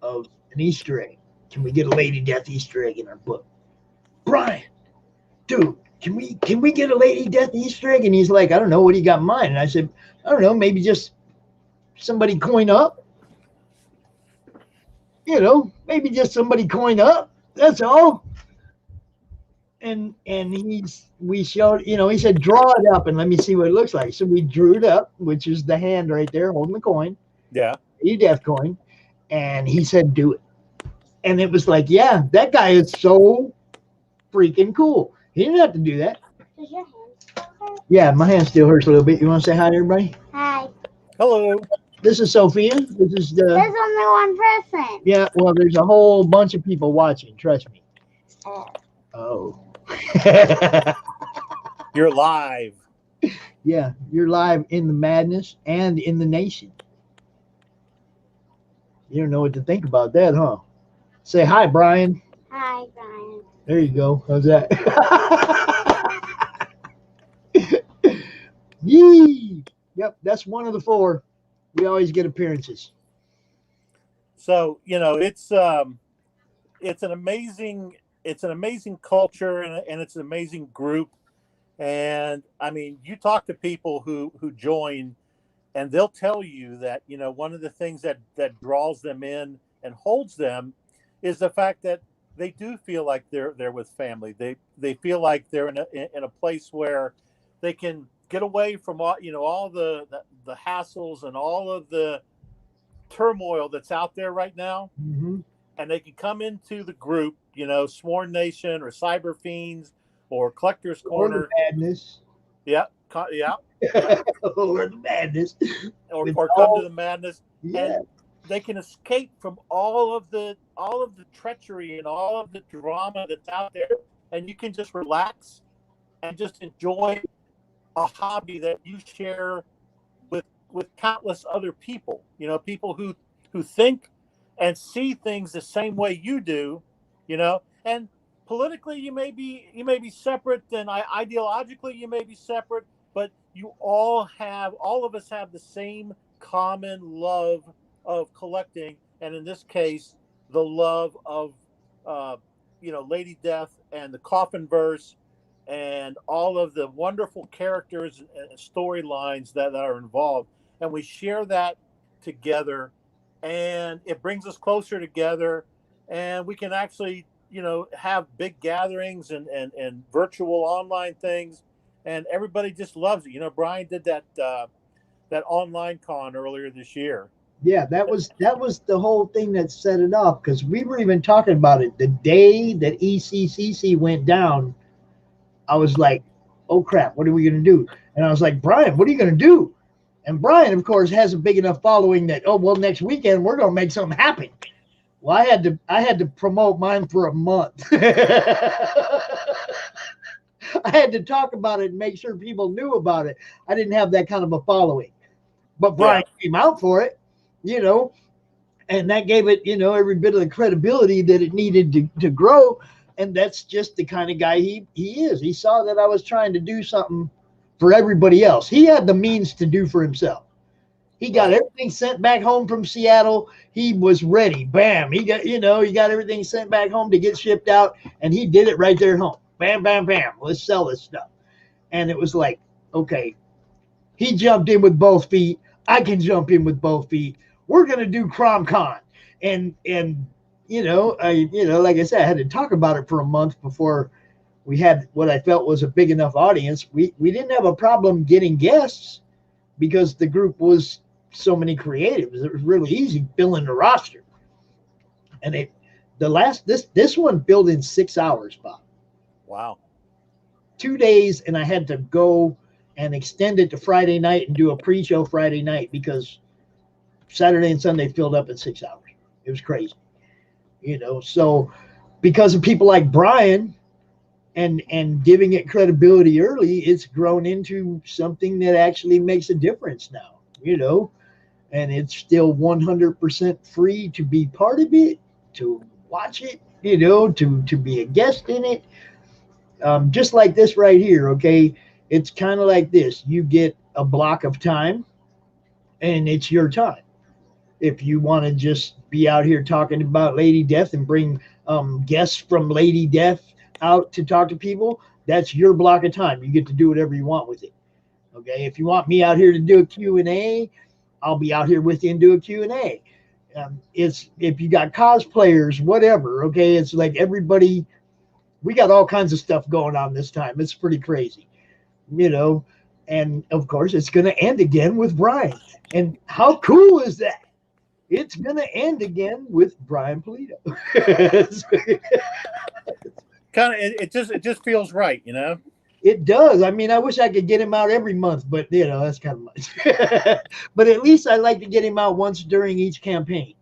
of an Easter egg. Can we get a Lady Death Easter egg in our book? Brian, dude, can we get a Lady Death Easter egg? And he's like, I don't know, what do you got in mind? And I said, I don't know, maybe just somebody coin up. Maybe just somebody coin up. That's all. And we showed, he said, draw it up and let me see what it looks like. So we drew it up, which is the hand right there holding the coin. Yeah. Lady Death coin. And he said, do it. And it was like, yeah, that guy is so freaking cool. He didn't have to do that. Does your hand still hurt? Yeah, my hand still hurts a little bit. You want to say hi to everybody? Hi. Hello. This is Sophia. This is There's only one person. Yeah, well, there's a whole bunch of people watching. Trust me. Oh. You're live. Yeah, you're live in the madness and in the nation. You don't know what to think about that, huh? Say hi, Brian. Hi, Brian. There you go. How's that? Yee! Yep, that's one of the 4. We always get appearances. So, it's an amazing culture and it's an amazing group. And I mean, you talk to people who join and they'll tell you that, one of the things that draws them in and holds them is the fact that they do feel like they're with family. They feel like they're in a place where they can get away from all the hassles and all of the turmoil that's out there right now, Mm-hmm. and they can come into the group, Sworn Nation or Cyber Fiends or Collector's Or the Corner. madness. Yeah, yeah, yeah. Or the madness. Or come to the madness, Yeah. and they can escape from all of the treachery and all of the drama that's out there, and you can just relax and just enjoy a hobby that you share with countless other people. People who think and see things the same way you do. And politically you may be separate, and ideologically you may be separate, but all of us have the same common love of collecting, and in this case the love of Lady Death and the Coffin verse and all of the wonderful characters and storylines that are involved, and we share that together, and it brings us closer together, and we can actually have big gatherings and virtual online things, and everybody just loves it. Brian did that online con earlier this year. Yeah, that was the whole thing that set it off, because we were even talking about it the day that ECCC went down. I was like, oh crap, what are we going to do? And I was like, Brian, what are you going to do? And Brian, of course, has a big enough following that, oh, well, next weekend we're going to make something happen. Well, I had to promote mine for a month. I had to talk about it and make sure people knew about it. I didn't have that kind of a following. But Brian came out for it, and that gave it, every bit of the credibility that it needed to grow. And that's just the kind of guy he is. He saw that I was trying to do something for everybody else. He had the means to do for himself. He got everything sent back home from Seattle. He was ready. Bam. He got everything sent back home to get shipped out, and he did it right there at home. Bam, bam, bam. Let's sell this stuff. And it was like, okay, he jumped in with both feet. I can jump in with both feet. We're going to do CromCon. And like I said, I had to talk about it for a month before we had what I felt was a big enough audience. We didn't have a problem getting guests because the group was so many creatives. It was really easy filling the roster. And this one filled in 6 hours, Bob. Wow. 2 days, and I had to go and extend it to Friday night and do a pre-show Friday night because Saturday and Sunday filled up in 6 hours. It was crazy. So because of people like Brian and giving it credibility early, it's grown into something that actually makes a difference now, and it's still 100% free to be part of it, to watch it, to be a guest in it. Just like this right here, okay? It's kind of like this. You get a block of time, and it's your time. If you want to just be out here talking about Lady Death and bring guests from Lady Death out to talk to people, that's your block of time. You get to do whatever you want with it. Okay, if you want me out here to do a Q&A, I'll be out here with you and do a Q&A. It's if you got cosplayers, whatever, okay, it's like everybody, we got all kinds of stuff going on this time. It's pretty crazy, and of course it's going to end again with Brian. And how cool is that? It's going to end again with Brian Polito. It just feels right, It does. I mean, I wish I could get him out every month, but that's kind of much. But at least I like to get him out once during each campaign.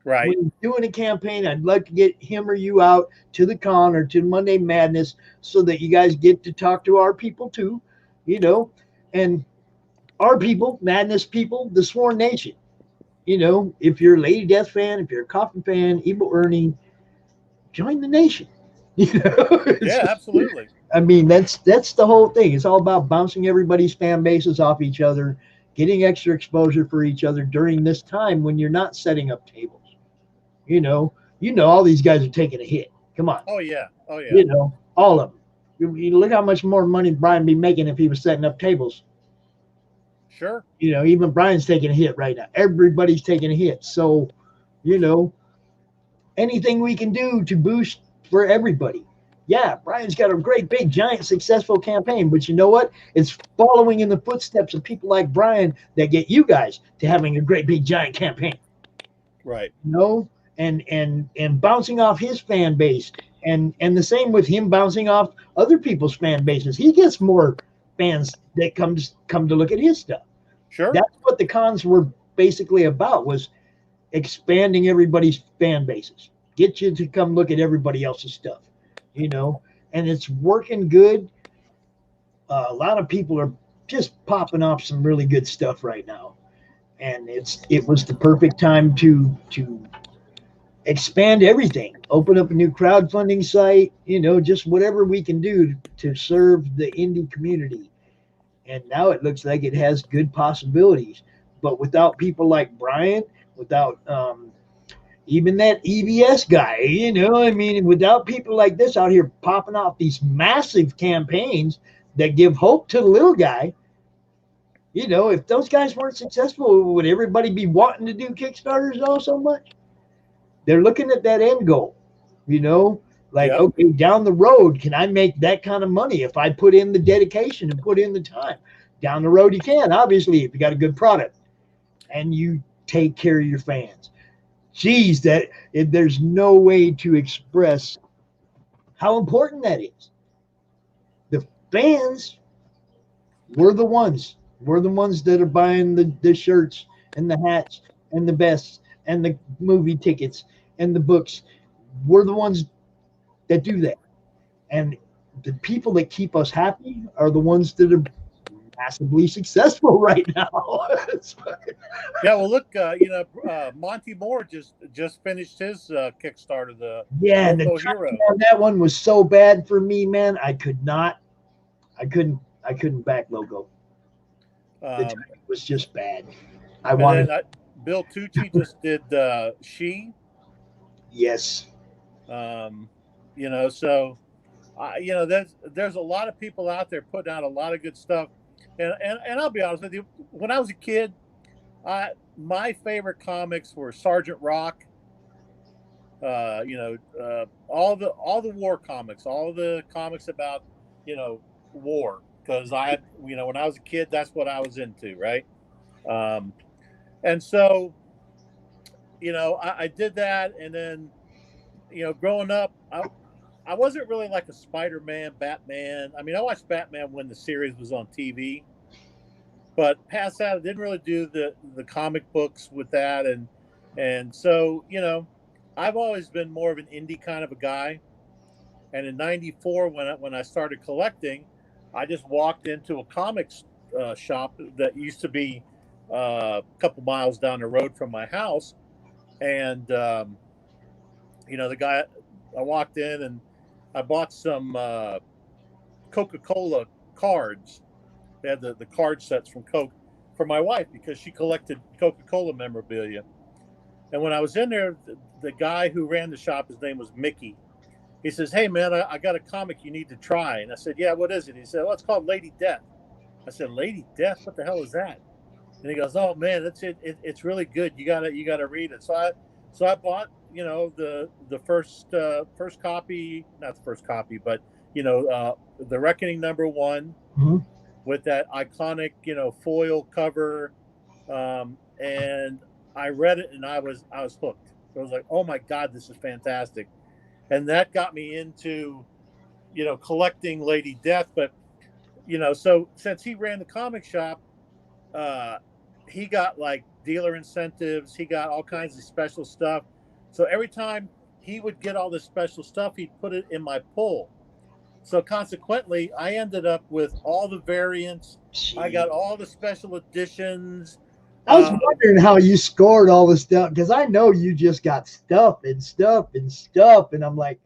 Right. When he's doing a campaign, I'd like to get him or you out to the con or to Monday Madness so that you guys get to talk to our people too, and our people, Madness people, the Sworn Nation. If you're a Lady Death fan, if you're a Coffin fan, Evil Ernie, join the nation. Yeah, absolutely. I mean, that's the whole thing. It's all about bouncing everybody's fan bases off each other, getting extra exposure for each other during this time when you're not setting up tables. All these guys are taking a hit. Come on. Oh yeah. All of them. You look how much more money Brian be making if he was setting up tables. Sure. Even Brian's taking a hit right now. Everybody's taking a hit. So, anything we can do to boost for everybody. Yeah, Brian's got a great, big, giant, successful campaign, but you know what? It's following in the footsteps of people like Brian that get you guys to having a great, big, giant campaign. Right. You know, and bouncing off his fan base, and the same with him bouncing off other people's fan bases. He gets more fans that come to look at his stuff. Sure. That's what the cons were basically about, was expanding everybody's fan bases, get you to come look at everybody else's stuff, you know, and it's working good. A lot of people are just popping off some really good stuff right now, and it was the perfect time to expand everything, open up a new crowdfunding site, you know, just whatever we can do to serve the indie community. And now it looks like it has good possibilities, but without people like Brian, without even that EBS guy, you know, I mean, without people like this out here popping off these massive campaigns that give hope to the little guy, you know, if those guys weren't successful, would everybody be wanting to do Kickstarters all so much? They're looking at that end goal, you know, like, Yep. okay, down the road, can I make that kind of money if I put in the dedication and put in the time? Down the road, you can, obviously, if you got a good product and you take care of your fans. Geez, there's no way to express how important that is. The fans we're the ones that are buying the shirts and the hats and the vests and the movie tickets and the books. We're the ones that do that. And the people that keep us happy are the ones that are massively successful right now. Yeah. Well, look, Monty Moore just finished his Kickstarter, the Yeah, and the Loco timing Hero. on that one was so bad for me, man. I couldn't back Logo. The Um, timing was just bad. I and wanted, then Bill Tucci just did She. yes. Um, so there's a lot of people out there putting out a lot of good stuff, and I'll be honest with you. When I was a kid, my favorite comics were Sergeant Rock. All the war comics, all the comics about war, because when I was a kid, that's what I was into, right? Um, and so I did that, and then growing up, I wasn't really like a Spider-Man, Batman. I mean, I watched Batman when the series was on TV, but past that, I didn't really do the comic books with that, and so I've always been more of an indie kind of a guy. And in '94, when I started collecting, I just walked into a comics shop that used to be a couple miles down the road from my house, and the guy, I walked in and I bought some Coca-Cola cards. They had the card sets from Coke for my wife because she collected Coca-Cola memorabilia. And when I was in there, the guy who ran the shop, his name was Mickey. He says, "Hey man, I got a comic you need to try." And I said, "Yeah, what is it?" He said, "Well, it's called Lady Death." I said, "Lady Death? What the hell is that?" And he goes, "Oh man, that's it. It's really good. You gotta read it." So I bought the first copy, not the first copy, but the Reckoning #1 Mhm. with that iconic foil cover, and I read it and I was hooked. I was like, "Oh my god, this is fantastic," and that got me into collecting Lady Death. But so since he ran the comic shop, uh, he got like dealer incentives. He got all kinds of special stuff. So every time he would get all this special stuff, he'd put it in my pull. So consequently, I ended up with all the variants. I Gee. got all the special editions. I was Uh, wondering how you scored all this stuff because I know you just got stuff and stuff and stuff, and I'm like,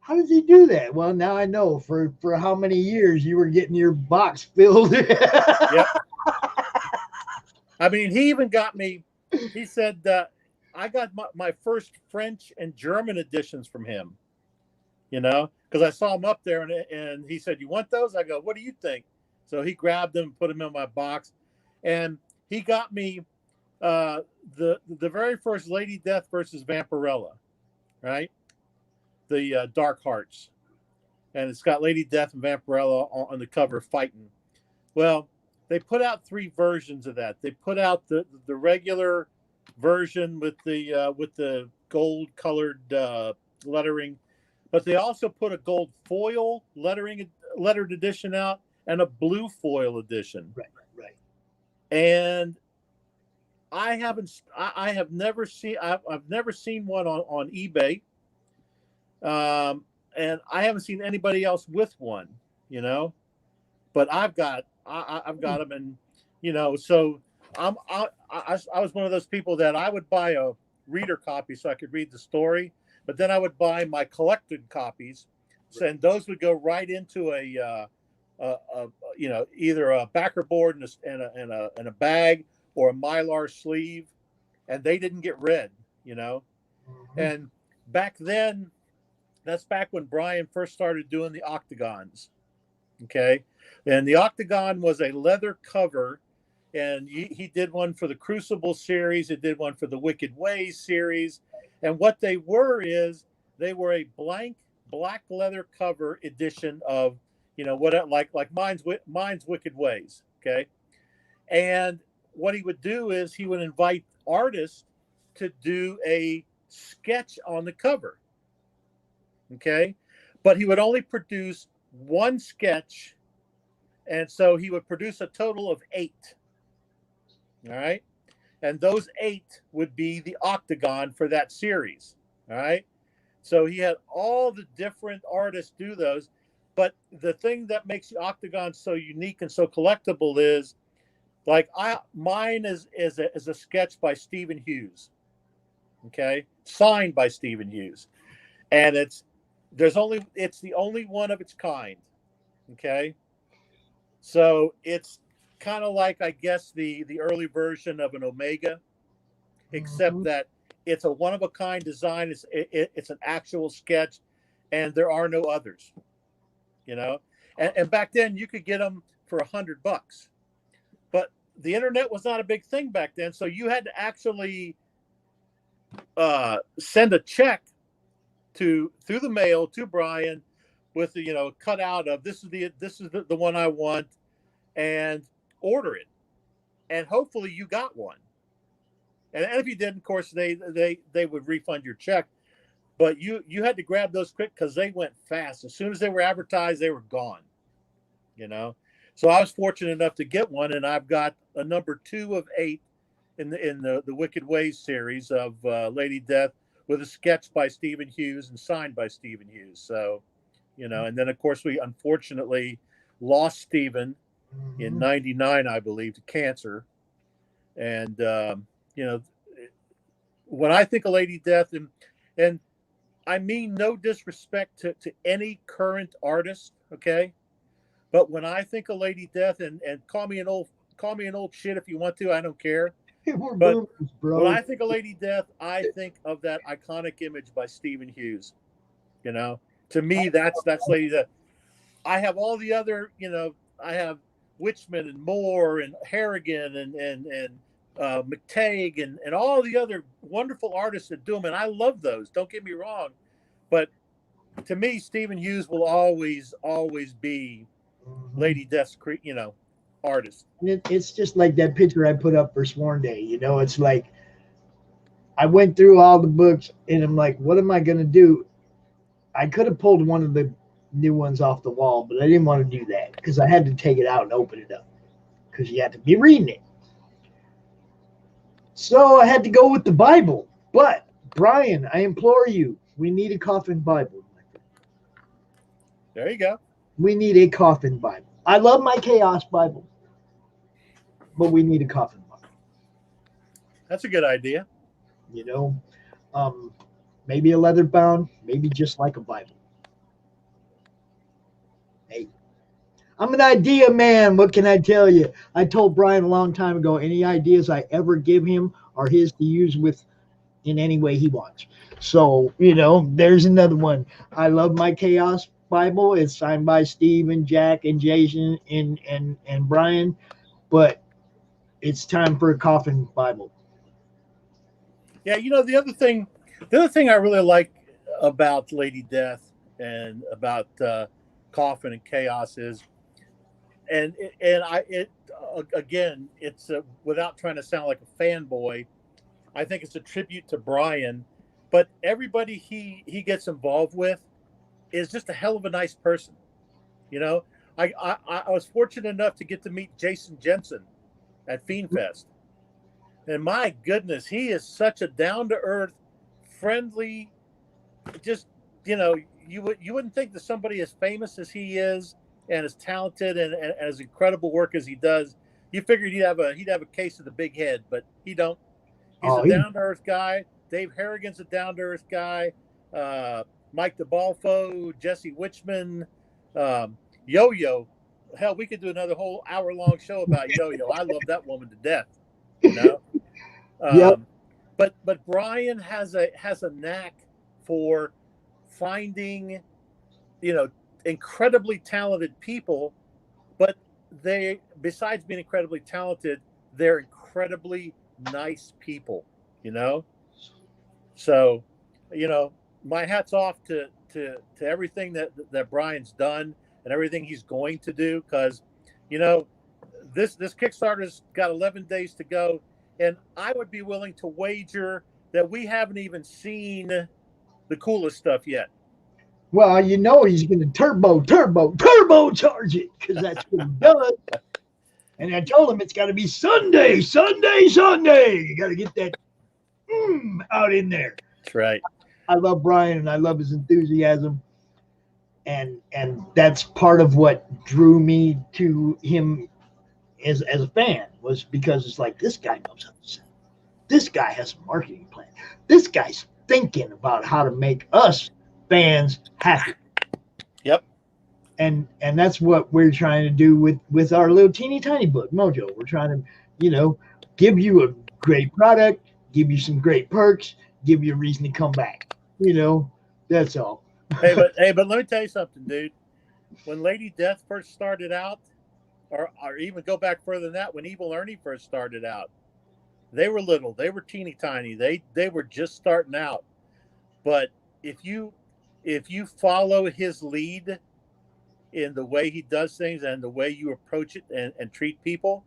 how does he do that? Well, now I know for how many years you were getting your box filled. yep. I mean, he even got me. He said I got my first French and German editions from him. Because I saw him up there, and he said, "You want those?" I go, "What do you think?" So he grabbed them, put them in my box, and he got me the very first Lady Death versus Vampirella, right? the Dark Hearts, and it's got Lady Death and Vampirella on the cover fighting. Well, they put out 3 versions of that. They put out the regular version with the gold colored lettering, but they also put a gold foil lettered edition out and a blue foil edition. Right. And I have never seen one on eBay, and I haven't seen anybody else with one, but I've got them, and so I was one of those people that I would buy a reader copy so I could read the story, but then I would buy my collected copies, and those would go right into either a backer board and a bag or a Mylar sleeve, and they didn't get read, And back then, that's back when Brian first started doing the octagons. Okay. And the octagon was a leather cover, and he did one for the Crucible series. It did one for the Wicked Ways series. And what they were a blank black leather cover edition of, like mine's Wicked Ways. Okay. And what he would do is he would invite artists to do a sketch on the cover. Okay. But he would only produce 1 sketch. And so he would produce a total of 8. All right. And those 8 would be the octagon for that series. All right. So he had all the different artists do those. But the thing that makes the octagon so unique and so collectible is, like, mine is a sketch by Stephen Hughes, okay, signed by Stephen Hughes, and it's the only one of its kind, okay. So it's kind of like, I guess, the early version of an Omega, except that it's a one of a kind design. It's an actual sketch, and there are no others, And back then you could get them for $100. But the internet was not a big thing back then, so you had to actually send a check through the mail to Brian with the cutout of this is the one I want, and order it, and hopefully you got one. And if you didn't, of course they would refund your check, but you had to grab those quick because they went fast. As soon as they were advertised, they were gone. So I was fortunate enough to get one, and I've got a number 2 of 8 in the Wicked Ways series of Lady Death, with a sketch by Stephen Hughes and signed by Stephen Hughes. So, and then of course we unfortunately lost Stephen in '99, I believe, to cancer. And when I think of Lady Death, and I mean no disrespect to any current artist, okay? But when I think of Lady Death, and call me an old shit if you want to, I don't care. We're but boomers, bro. when I think of Lady Death, I think of that iconic image by Stephen Hughes. To me, that's Lady Death. I have all the other, I have Witchman and Moore and Harrigan and McTagg and all the other wonderful artists that do them, and I love those. Don't get me wrong, but to me, Stephen Hughes will always be Lady Death's, artist. And it's just like that picture I put up for Sworn Day. It's like I went through all the books, and I'm like, what am I going to do? I could have pulled one of the new ones off the wall, but I didn't want to do that because I had to take it out and open it up because you had to be reading it. So I had to go with the Bible. But Brian, I implore you, we need a coffin Bible. There you go. We need a coffin Bible. I love my Chaos Bible, but we need a coffin Bible. That's a good idea. Maybe a leather bound, maybe just like a Bible. Hey, I'm an idea man. What can I tell you? I told Brian a long time ago, any ideas I ever give him are his to use with in any way he wants. So, there's another one. I love my Chaos Bible. It's signed by Steve and Jack and Jason and Brian, but it's time for a coffin Bible. Yeah, the other thing I really like about Lady Death and about Coffin and Chaos is, again, it's without trying to sound like a fanboy, I think it's a tribute to Brian, but everybody he gets involved with is just a hell of a nice person. You know, I was fortunate enough to get to meet Jason Jensen at Fiend Fest, and my goodness, he is such a down to earth, friendly, just, you wouldn't think that somebody as famous as he is and as talented and as incredible work as he does, you figured he'd have a case of the big head, but he don't. He's a down to earth guy. Dave Harrigan's a down to earth guy. Mike DeBalfo, Jesse Witchman, Yo-Yo. Hell, we could do another whole hour-long show about Yo-Yo. I love that woman to death. Yep. But Brian has a knack for finding, incredibly talented people, but they, besides being incredibly talented, they're incredibly nice people, So, my hat's off to everything that Brian's done and everything he's going to do, because, this Kickstarter's got 11 days to go, and I would be willing to wager that we haven't even seen the coolest stuff yet. Well, he's going to turbocharge it, because that's what he does. And I told him it's got to be Sunday. You got to get that out in there. That's right. I love Brian, and I love his enthusiasm, and that's part of what drew me to him as a fan, was because it's like, this guy knows how to sell. This guy has a marketing plan. This guy's thinking about how to make us fans happy. Yep. And that's what we're trying to do with our little teeny tiny book, Mojo. We're trying to, give you a great product, give you some great perks, give you a reason to come back. That's all. Hey, but let me tell you something, dude. When Lady Death first started out, or even go back further than that, when Evil Ernie first started out, they were little, they were teeny tiny, they were just starting out. But if you follow his lead in the way he does things and the way you approach it and treat people,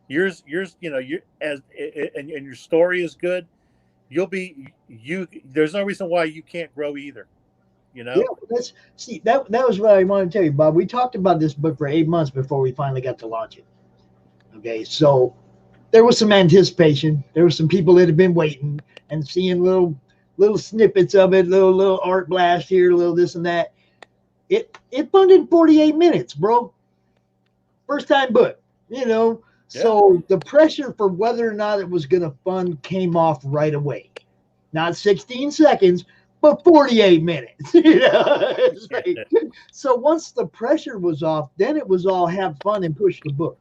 yours, and your story is good, there's no reason why you can't grow either. Yeah, that was what I wanted to tell you, Bob. We talked about this book for 8 months before we finally got to launch it. Okay, so there was some anticipation. There were some people that had been waiting and seeing little snippets of it, little art blast here, little this and that. It funded in 48 minutes, bro. First time book, Yeah. So the pressure for whether or not it was going to fund came off right away. Not 16 seconds, but 48 minutes. So once the pressure was off, then it was all have fun and push the book.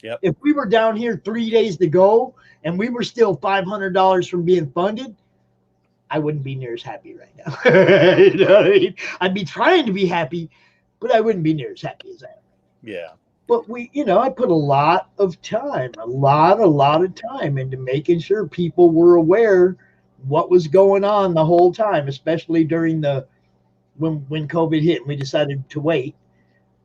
Yep. If we were down here 3 days to go and we were still $500 from being funded, I wouldn't be near as happy right now. I'd be trying to be happy, but I wouldn't be near as happy as I am. Yeah. But I put a lot of time into making sure people were aware what was going on the whole time, especially during when COVID hit and we decided to wait.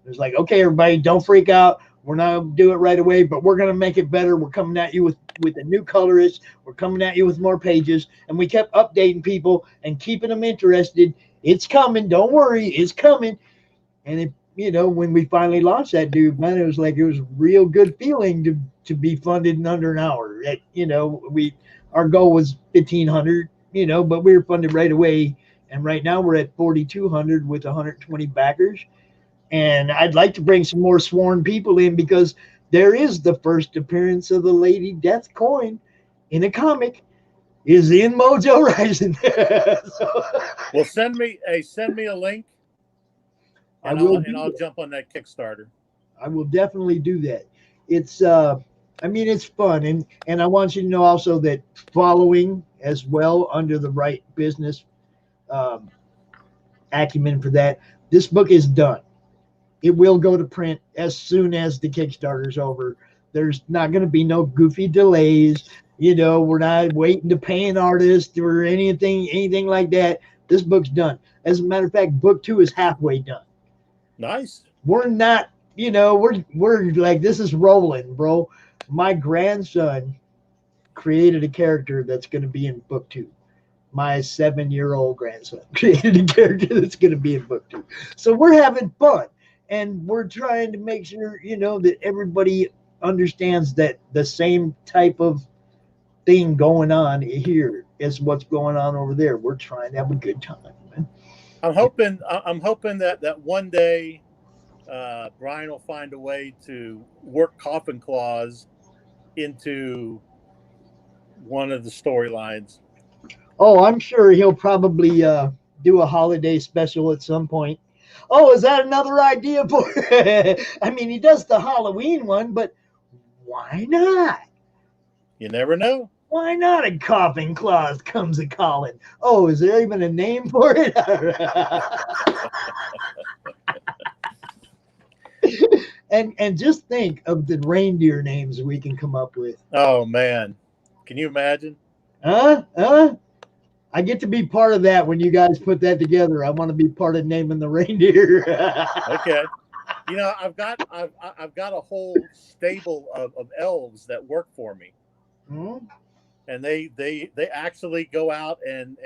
It was like, okay, everybody, don't freak out. We're not going to do it right away, but we're going to make it better. We're coming at you with a new colorist. We're coming at you with more pages. And we kept updating people and keeping them interested. It's coming. Don't worry. It's coming. And when we finally launched that dude, man, it was a real good feeling to be funded in under an hour. Our goal was 1,500, but we were funded right away. And right now we're at 4,200 with 120 backers. And I'd like to bring some more sworn people in, because there is the first appearance of the Lady Death coin in a comic is in Mojo Rising. Well, send me a link. And I'll jump on that Kickstarter. I will definitely do that. It's it's fun, and I want you to know also that following as well under the right business acumen for that, this book is done. It will go to print as soon as the Kickstarter's over. There's not going to be no goofy delays. We're not waiting to pay an artist or anything like that. This book's done. As a matter of fact, book 2 is halfway done. Nice. We're not, we're like, this is rolling, bro. My grandson created a character that's going to be in book 2. My 7-year-old grandson created a character that's going to be in book 2. So we're having fun, and we're trying to make sure, that everybody understands that the same type of thing going on here is what's going on over there. We're trying to have a good time, man. I'm hoping that one day Brian will find a way to work Coffin Claws into one of the storylines. Oh, I'm sure he'll probably do a holiday special at some point. Oh, is that another idea for? I mean, he does the Halloween one, but why not? You never know. Why not a Coffin Claus comes a calling? Oh, is there even a name for it? and just think of the reindeer names we can come up with. Oh man, can you imagine? Huh? I get to be part of that when you guys put that together. I want to be part of naming the reindeer. Okay. I've got a whole stable of elves that work for me. Hmm? And they actually go out and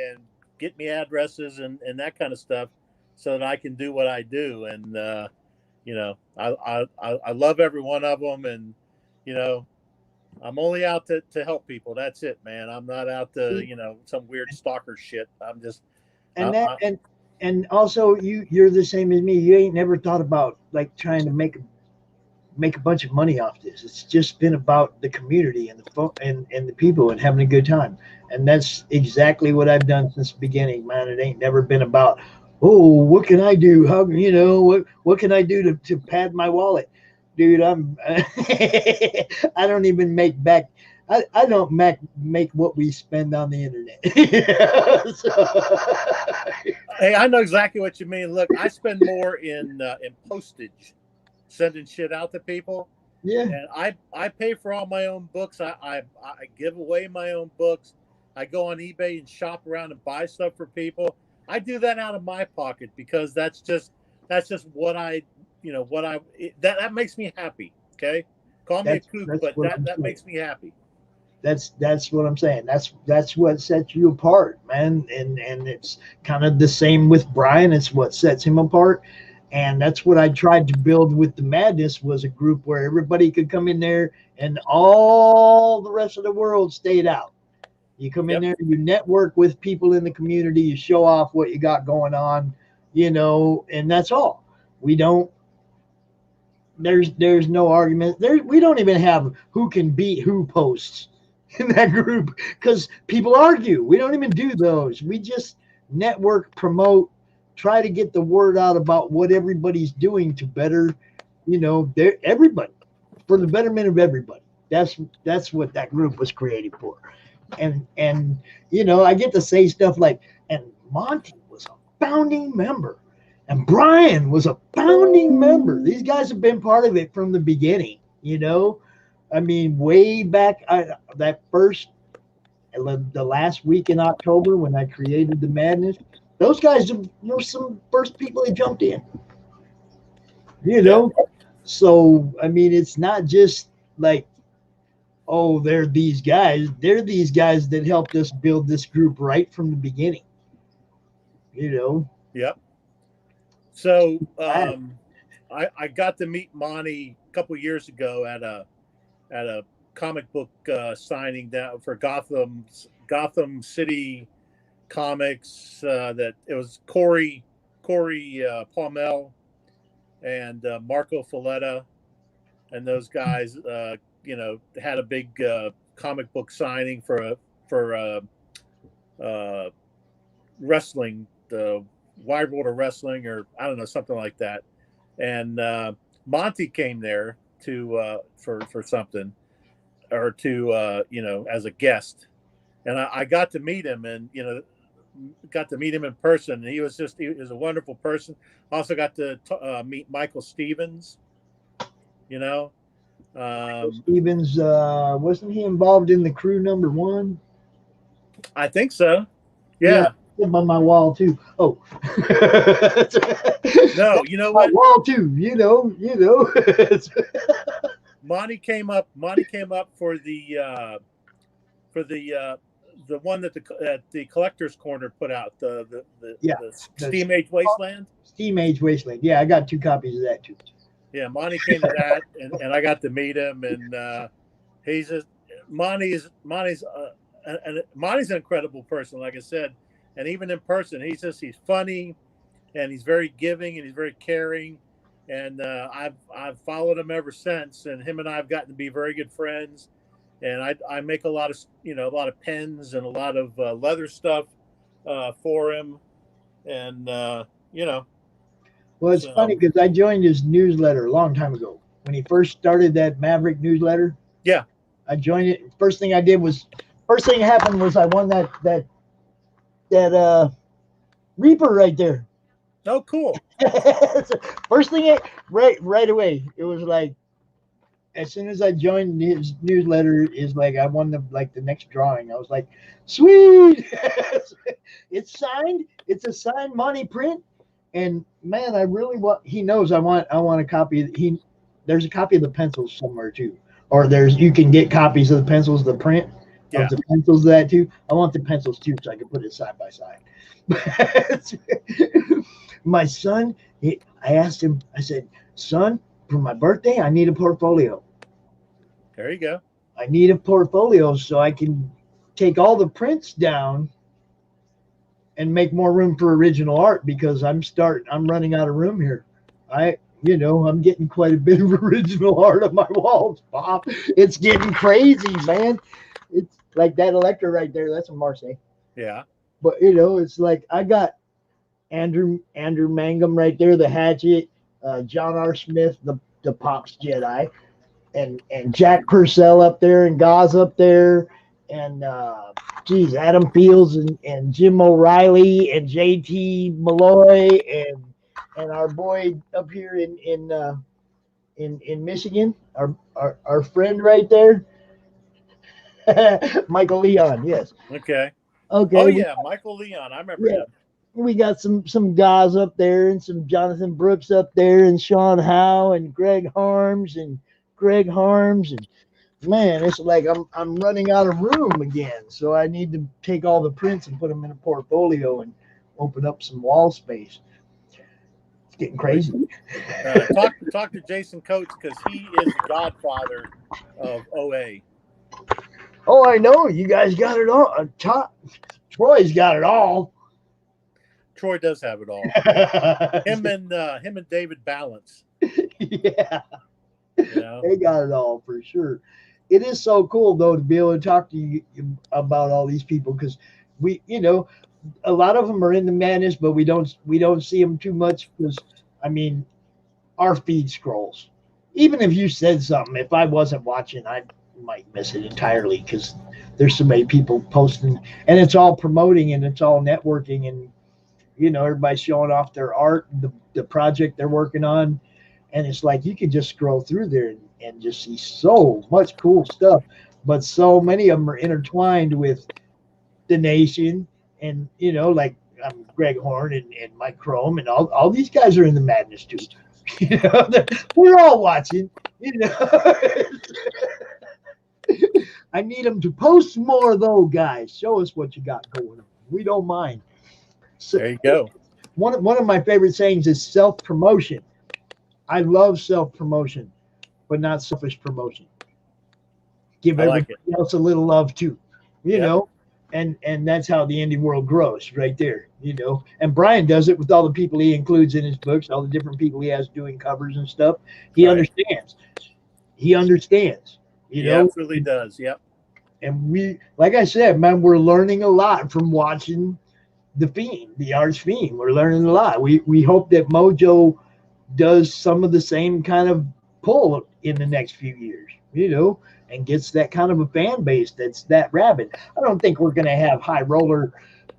get me addresses and that kind of stuff so that I can do what I do. And I love every one of them, and I'm only out to help people. That's it, man. I'm not out to some weird stalker shit. I'm just and also you're the same as me. You ain't never thought about like trying to make a bunch of money off this. It's just been about the community and the people and having a good time. And that's exactly what I've done since the beginning, man. It ain't never been about, oh, what can I do? How what can I do to pad my wallet? Dude, I don't even make back. I don't make what we spend on the internet. Hey, I know exactly what you mean. Look, I spend more in postage, sending shit out to people. Yeah. And I pay for all my own books. I give away my own books. I go on eBay and shop around and buy stuff for people. I do that out of my pocket because that's just what that makes me happy. Okay. Call me a kook, but that makes me happy. That's what I'm saying. That's what sets you apart, man. And it's kind of the same with Brian. It's what sets him apart. And that's what I tried to build with the Madness, was a group where everybody could come in there and all the rest of the world stayed out. You come in there, you network with people in the community, you show off what you got going on, and that's all. We don't, there's no argument. We don't even have who can beat who posts in that group because people argue. We don't even do those. We just network, promote, try to get the word out about what everybody's doing to better, everybody, for the betterment of everybody. That's what that group was created for. And I get to say stuff like, and Monty was a founding member, and Brian was a founding member. These guys have been part of it from the beginning. I mean, way back the last week in October when I created the Madness. Those guys were some first people that jumped in, So, I mean, it's not just like, oh, they're these guys. They're these guys that helped us build this group right from the beginning, Yep. So I got to meet Monty a couple of years ago at a comic book signing down for Gotham City Comics. That it was Corey Palmel and Marco Folletta, and those guys had a big comic book signing for wrestling, the Wide World of Wrestling, or I don't know, something like that. And Monty came there for something, or to as a guest, and I got to meet him, and got to meet him in person. And he was a wonderful person. Also got to meet Michael Stevens. Stevens, wasn't he involved in the crew number 1? I think so. Yeah. them on my wall too. Oh, No, you know my what? wall too. Monty came up. Monty came up for the one that the collector's corner put out, Yeah, the the Steam Age Wasteland. Steam Age Wasteland. Yeah, I got 2 copies of that too. Yeah, Monty came to that, and I got to meet him, and he's just Monty's Monty's an incredible person, like I said, and even in person, he's funny, and he's very giving, and he's very caring, and I've followed him ever since, and him and I have gotten to be very good friends, and I make a lot of a lot of pens and a lot of leather stuff for him, and Well, it's funny because I joined his newsletter a long time ago when he first started that Maverick newsletter. Yeah, I joined it. First thing happened was I won that Reaper right there. Oh, cool. First thing, right away, it was like as soon as I joined his newsletter, is like I won the next drawing. I was like, sweet. It's signed. It's a signed Monty print. And man, I really want. He knows I want a copy. There's a copy of the pencils somewhere too, or you can get copies of the pencils, the print of the pencils of that too. I want the pencils too, so I can put it side by side. My son, I asked him. I said, son, for my birthday, I need a portfolio. There you go. I need a portfolio so I can take all the prints down and make more room for original art because I'm running out of room here. I'm getting quite a bit of original art on my walls, Bob. It's getting crazy, man. It's like that Electra right there. That's a Marseille. Yeah. But it's like I got Andrew Mangum right there, the Hatchet, John R. Smith, the Pops Jedi, and Jack Purcell up there, and Gaz up there, and Adam Fields and Jim O'Reilly and JT Malloy and our boy up here in Michigan, our friend right there, Michael Leon. Yes. Okay. Okay. Oh yeah, Michael Leon. I remember him. We got some guys up there and some Jonathan Brooks up there and Sean Howe and Greg Harms and man, it's like I'm running out of room again. So I need to take all the prints and put them in a portfolio and open up some wall space. It's getting crazy. Talk to Jason Coates because he is the godfather of OA. Oh, I know. You guys got it all. Troy's got it all. Troy does have it all. him and David Balance. Yeah. They got it all for sure. It is so cool though to be able to talk to you about all these people because we, a lot of them are in the madness, but we don't see them too much because our feed scrolls. Even if you said something, if I wasn't watching, I might miss it entirely because there's so many people posting, and it's all promoting and it's all networking, and everybody's showing off their art, the project they're working on, and it's like you can just scroll through there and just see so much cool stuff, but so many of them are intertwined with the nation, and like Greg Horn and Mike Chrome and all these guys are in the madness too. We're all watching. I need them to post more though, guys. Show us what you got going on. We don't mind. So, there you go. One of my favorite sayings is self-promotion. I love self-promotion, but not selfish promotion. Give everybody else a little love too, you know, and that's how the indie world grows right there, And Brian does it with all the people he includes in his books, all the different people he has doing covers and stuff. He understands. He understands, He absolutely does. Yep. And we, like I said, man, we're learning a lot from watching the Fiend, the Arch Fiend. We're learning a lot. We hope that Mojo does some of the same kind of pull in the next few years, and gets that kind of a fan base that's that rabid. I don't think we're going to have high roller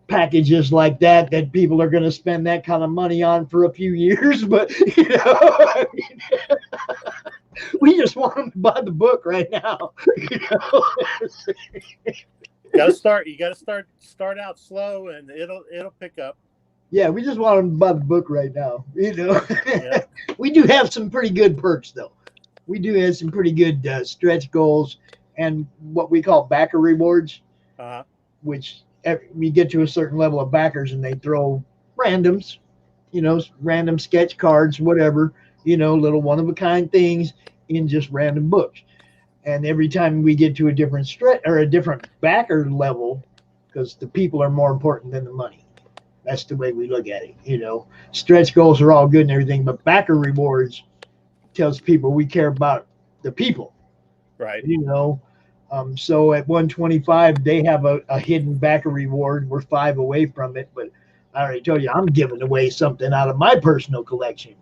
packages like that people are going to spend that kind of money on for a few years, but we just want them to buy the book right now. You got to start out slow, and it'll pick up. Yeah, we just want them to buy the book right now. Yeah. We do have some pretty good perks, though. We do have some pretty good stretch goals and what we call backer rewards, Uh-huh. which we get to a certain level of backers and they throw randoms, random sketch cards, whatever, little one of a kind things in just random books. And every time we get to a different stretch or a different backer level, because the people are more important than the money. That's the way we look at it. Stretch goals are all good and everything, but backer rewards tells people we care about the people. Right. So at 125, they have a hidden backer reward. We're 5 away from it, but I already told you I'm giving away something out of my personal collection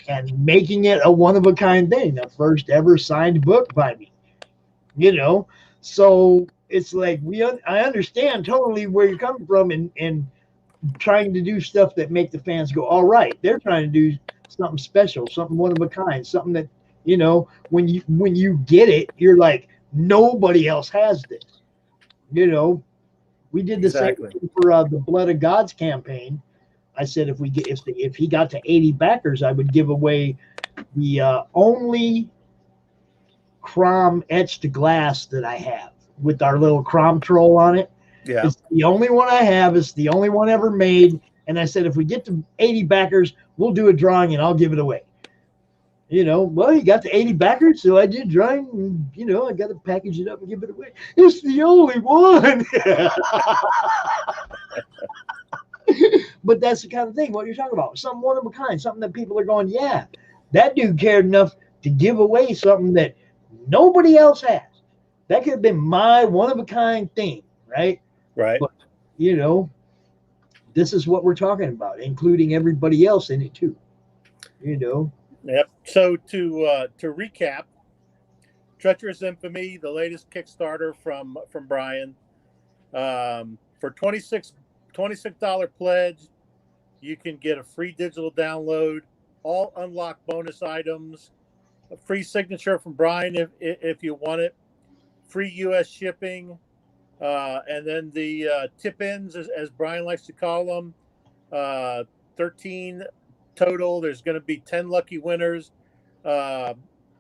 and making it a one of a kind thing, the first ever signed book by me. So it's like I understand totally where you're coming from and trying to do stuff that make the fans go, all right, they're trying to do something special, something one of a kind, something that when you get it, you're like, nobody else has this. We did the same Exactly. thing for the Blood of Gods campaign. I said if he got to 80 backers, I would give away the only Crom etched glass that I have with our little Crom troll on it. Yeah. It's the only one I have. It's the only one ever made. And I said, if we get to 80 backers, we'll do a drawing and I'll give it away. Well, you got the 80 backers, so I did drawing. And, I got to package it up and give it away. It's the only one. But that's the kind of thing, what you're talking about. Something one of a kind, something that people are going, yeah, that dude cared enough to give away something that nobody else has. That could have been my one of a kind thing, right? Right. But, this is what we're talking about, including everybody else in it too. Yep. So to recap, Treacherous Infamy, the latest Kickstarter from Brian, for $26 pledge, you can get a free digital download, all unlocked bonus items, a free signature from Brian if you want it, free U.S. shipping, and then the tip-ins, as Brian likes to call them, 13 total. There's going to be 10 lucky winners,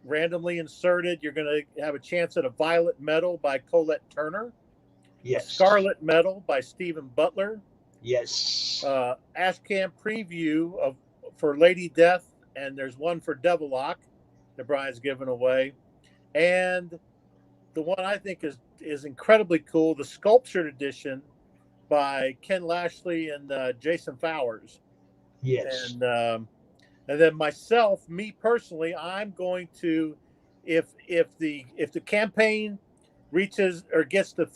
randomly inserted. You're going to have a chance at a Violet Medal by Colette Turner, Yes. a Scarlet Medal by Stephen Butler, Yes. Ashcan preview for Lady Death, and there's one for Devilock that Brian's given away, and the one I think is incredibly cool, the sculptured edition by Ken Lashley and Jason Fowers. Yes. And then me personally, I'm going to, if the campaign reaches or gets to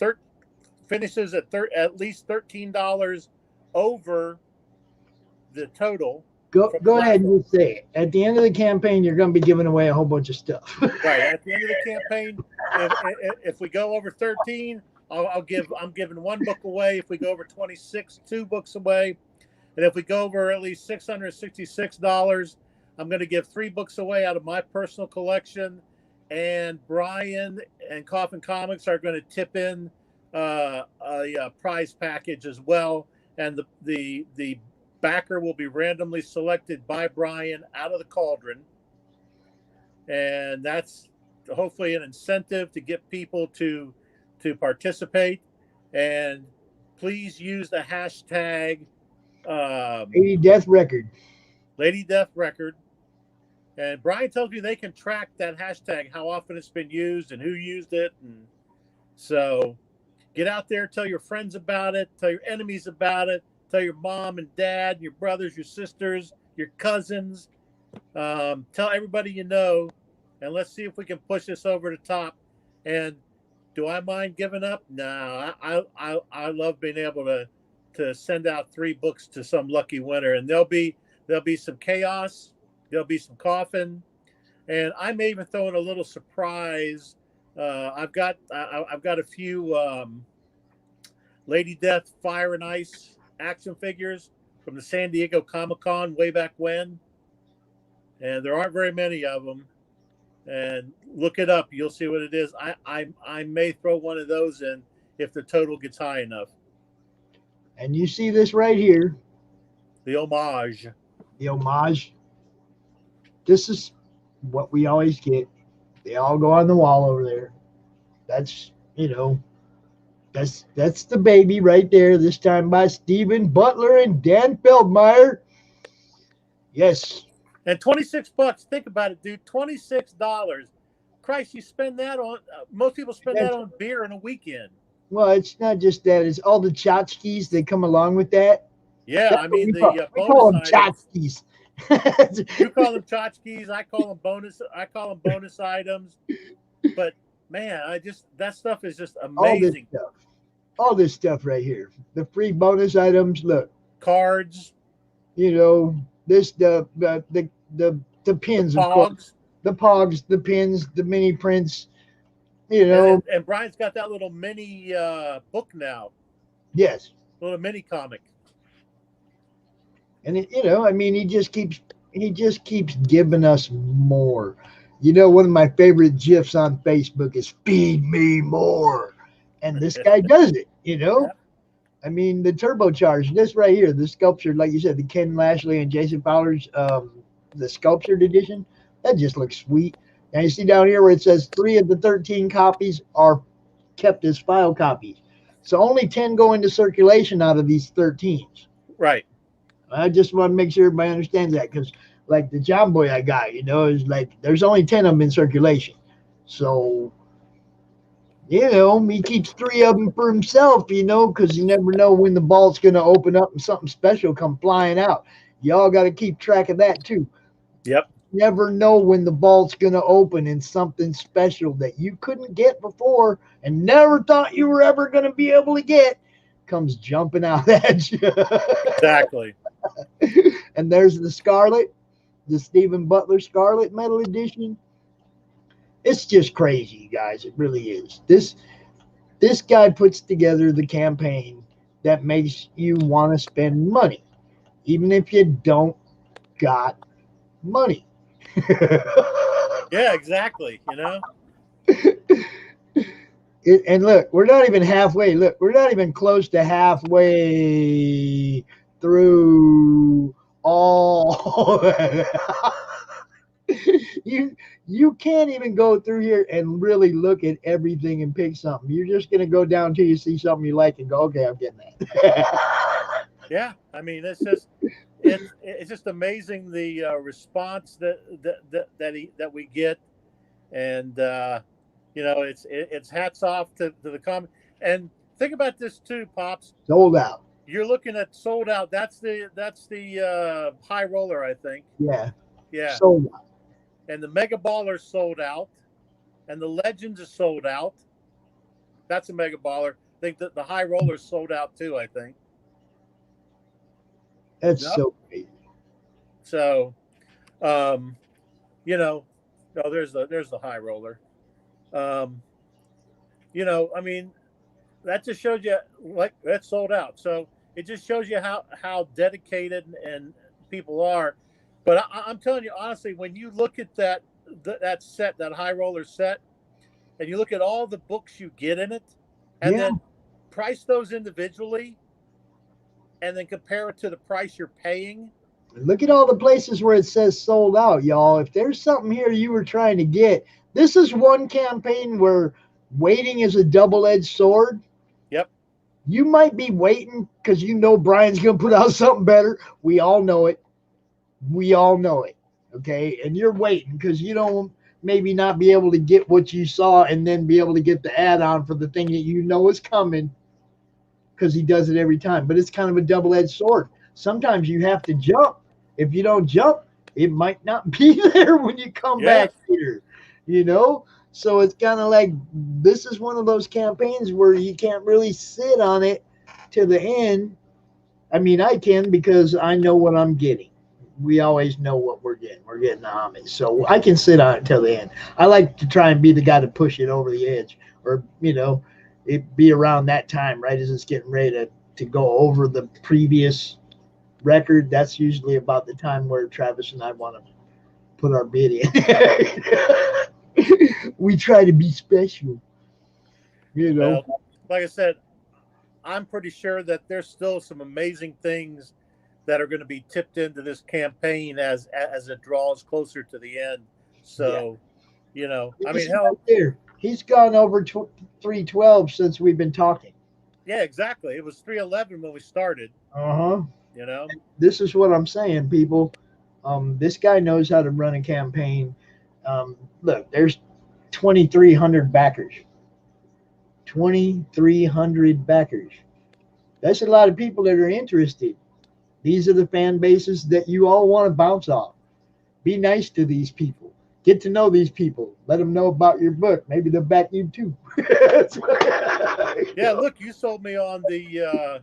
finishes at least $13 over the total. Go ahead and just say it. At the end of the campaign, you're going to be giving away a whole bunch of stuff. Right. At the end of the campaign, if we go over 13, I'm giving one book away. If we go over 26, 2 books away. And if we go over at least $666, I'm going to give 3 books away out of my personal collection. And Brian and Coffin Comics are going to tip in a prize package as well. And the backer will be randomly selected by Brian out of the cauldron. And that's hopefully an incentive to get people to participate. And please use the hashtag Lady Death Record. Lady Death Record. And Brian tells me they can track that hashtag, how often it's been used and who used it. And so get out there, tell your friends about it, tell your enemies about it, tell your mom and dad, your brothers, your sisters, your cousins. Tell everybody you know, and let's see if we can push this over the top. And do I mind giving up? No, I love being able to send out 3 books to some lucky winner, and there'll be some chaos, there'll be some coffin, and I may even throw in a little surprise. I've got a few Lady Death Fire and Ice action figures from the San Diego Comic-Con way back when, and there aren't very many of them. And look it up, you'll see what it is. I may throw one of those in if the total gets high enough. And you see this right here, The homage. the homage. This is what we always get. They all go on the wall over there. That's, that's the baby right there, this time by Stephen Butler and Dan Feldmeyer. Yes. And $26. Think about it, dude. $26. Christ, you spend that on. Most people spend that on beer in a weekend. Well, it's not just that; it's all the tchotchkes that come along with that. Yeah, That's I mean we bonus call them items. tchotchkes. You call them tchotchkes. I call them bonus items. But man, that stuff is just amazing. All this stuff right here. The free bonus items. Look, cards. This the pins, the of course. The pogs, the pins, the mini prints. And Brian's got that little mini book now. Yes. Little mini comic. And he just keeps giving us more. One of my favorite GIFs on Facebook is "Feed me more," and this guy does it. Yeah. I mean, the turbocharged, this right here, the sculpture, like you said, the Ken Lashley and Jason Fowler's, the sculptured edition, that just looks sweet. And you see down here where it says 3 of the 13 copies are kept as file copies. So only 10 go into circulation out of these 13s. Right. I just want to make sure everybody understands that, because like the John Boy I got, is like there's only 10 of them in circulation. So, he keeps 3 of them for himself, because you never know when the vault's going to open up and something special come flying out. Y'all got to keep track of that too. Yep. Never know when the vault's going to open and something special that you couldn't get before and never thought you were ever going to be able to get comes jumping out at you. Exactly. And there's the Scarlet, the Stephen Butler Scarlet Metal Edition. It's just crazy, you guys. It really is. This guy puts together the campaign that makes you want to spend money, even if you don't got money. Yeah, exactly. And look, we're not even halfway. Look, we're not even close to halfway through all. You can't even go through here and really look at everything and pick something. You're just going to go down till you see something you like and go, okay, I'm getting that. Yeah, I mean, it's just amazing the response that we get, and it's hats off to the comment. And think about this too, Pops. Sold out. You're looking at sold out. That's the high roller, I think. Yeah. Yeah. Sold out. And the Mega Baller sold out, and the Legends is sold out. That's a Mega Baller. I think that the high roller sold out too. I think. That's so crazy. So, there's the high roller. I mean, that just shows you like that's sold out. So it just shows you how dedicated and people are. But I'm telling you honestly, when you look at that set, that high roller set, and you look at all the books you get in it, and then price those individually, and then compare it to the price you're paying. Look at all the places where it says sold out, y'all. If there's something here you were trying to get, this is one campaign where waiting is a double-edged sword. Yep. You might be waiting because Brian's going to put out something better. We all know it. Okay? And you're waiting because you don't maybe not be able to get what you saw and then be able to get the add-on for the thing that is coming, because he does it every time. But it's kind of a double-edged sword. Sometimes you have to jump. If you don't jump, it might not be there when you come back here, So it's kind of like this is one of those campaigns where you can't really sit on it to the end. I mean, I can because I know what I'm getting. We always know what we're getting. We're getting the homage. So I can sit on it till the end. I like to try and be the guy to push it over the edge, or, it be around that time, right as it's getting ready to go over the previous record. That's usually about the time where Travis and I want to put our bid in. We try to be special, Well, like I said, I'm pretty sure that there's still some amazing things that are going to be tipped into this campaign as it draws closer to the end. So, you know, I mean, hell, right there. He's gone over 312 since we've been talking. yeah, exactly. It was 311 when we started. Uh-huh. You know, This is what I'm saying, people. This guy knows how to run a campaign. Look, there's 2,300 backers. 2,300 backers. That's a lot of people that are interested. These are the fan bases that you all want to bounce off. Be nice to these people. Get to know these people. Let them know about your book. Maybe they'll back you too. yeah. Look, you sold me on the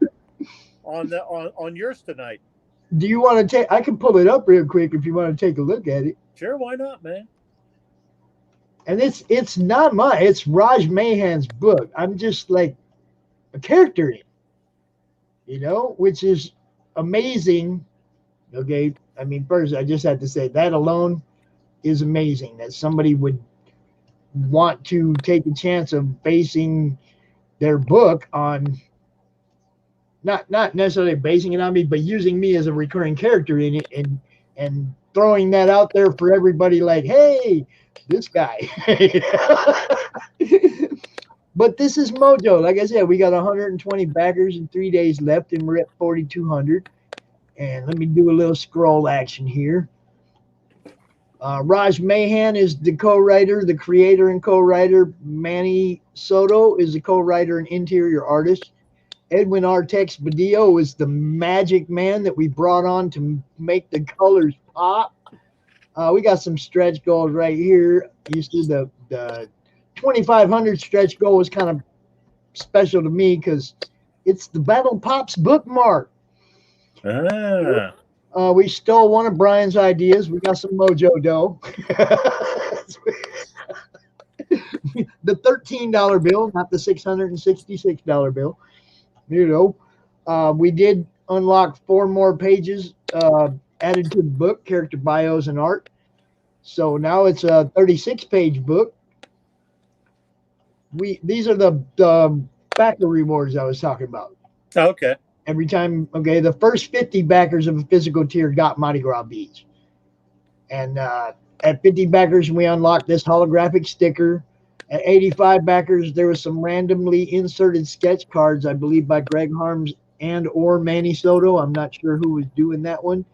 on yours tonight. Do you want to take? I can pull it up real quick if you want to take a look at it. Sure, why not, man? And it's not mine. It's Raj Mahan's book. I'm just like a character in it, you know, which is amazing. Okay, I mean, first I just have to say that alone is amazing that somebody would want to take a chance of basing their book on not necessarily basing it on me, but using me as a recurring character in it and throwing that out there for everybody like, hey, this guy. But this is Mojo. Like I said, we got 120 backers and 3 days left, and we're at 4,200. And let me do a little scroll action here. Raj Mahan is the co-writer, the creator and co-writer. Manny Soto is the co-writer and interior artist. Edwin Artex Badillo is the magic man that we brought on to make the colors pop. We got some stretch goals right here. You see the 2,500 stretch goal was kind of special to me because it's the Battle Pops bookmark. We stole one of Brian's ideas. We got some Mojo dough. The $13 bill, not the $666 bill. You know, we did unlock 4 more pages added to the book, character bios and art. So now it's a 36-page book. These are the backer rewards I was talking about. Okay. Every time, okay, the first 50 backers of a physical tier got Mardi Gras beads. And at 50 backers, we unlocked this holographic sticker. At 85 backers, there was some randomly inserted sketch cards, I believe, by Greg Harms and or Manny Soto. I'm not sure who was doing that one.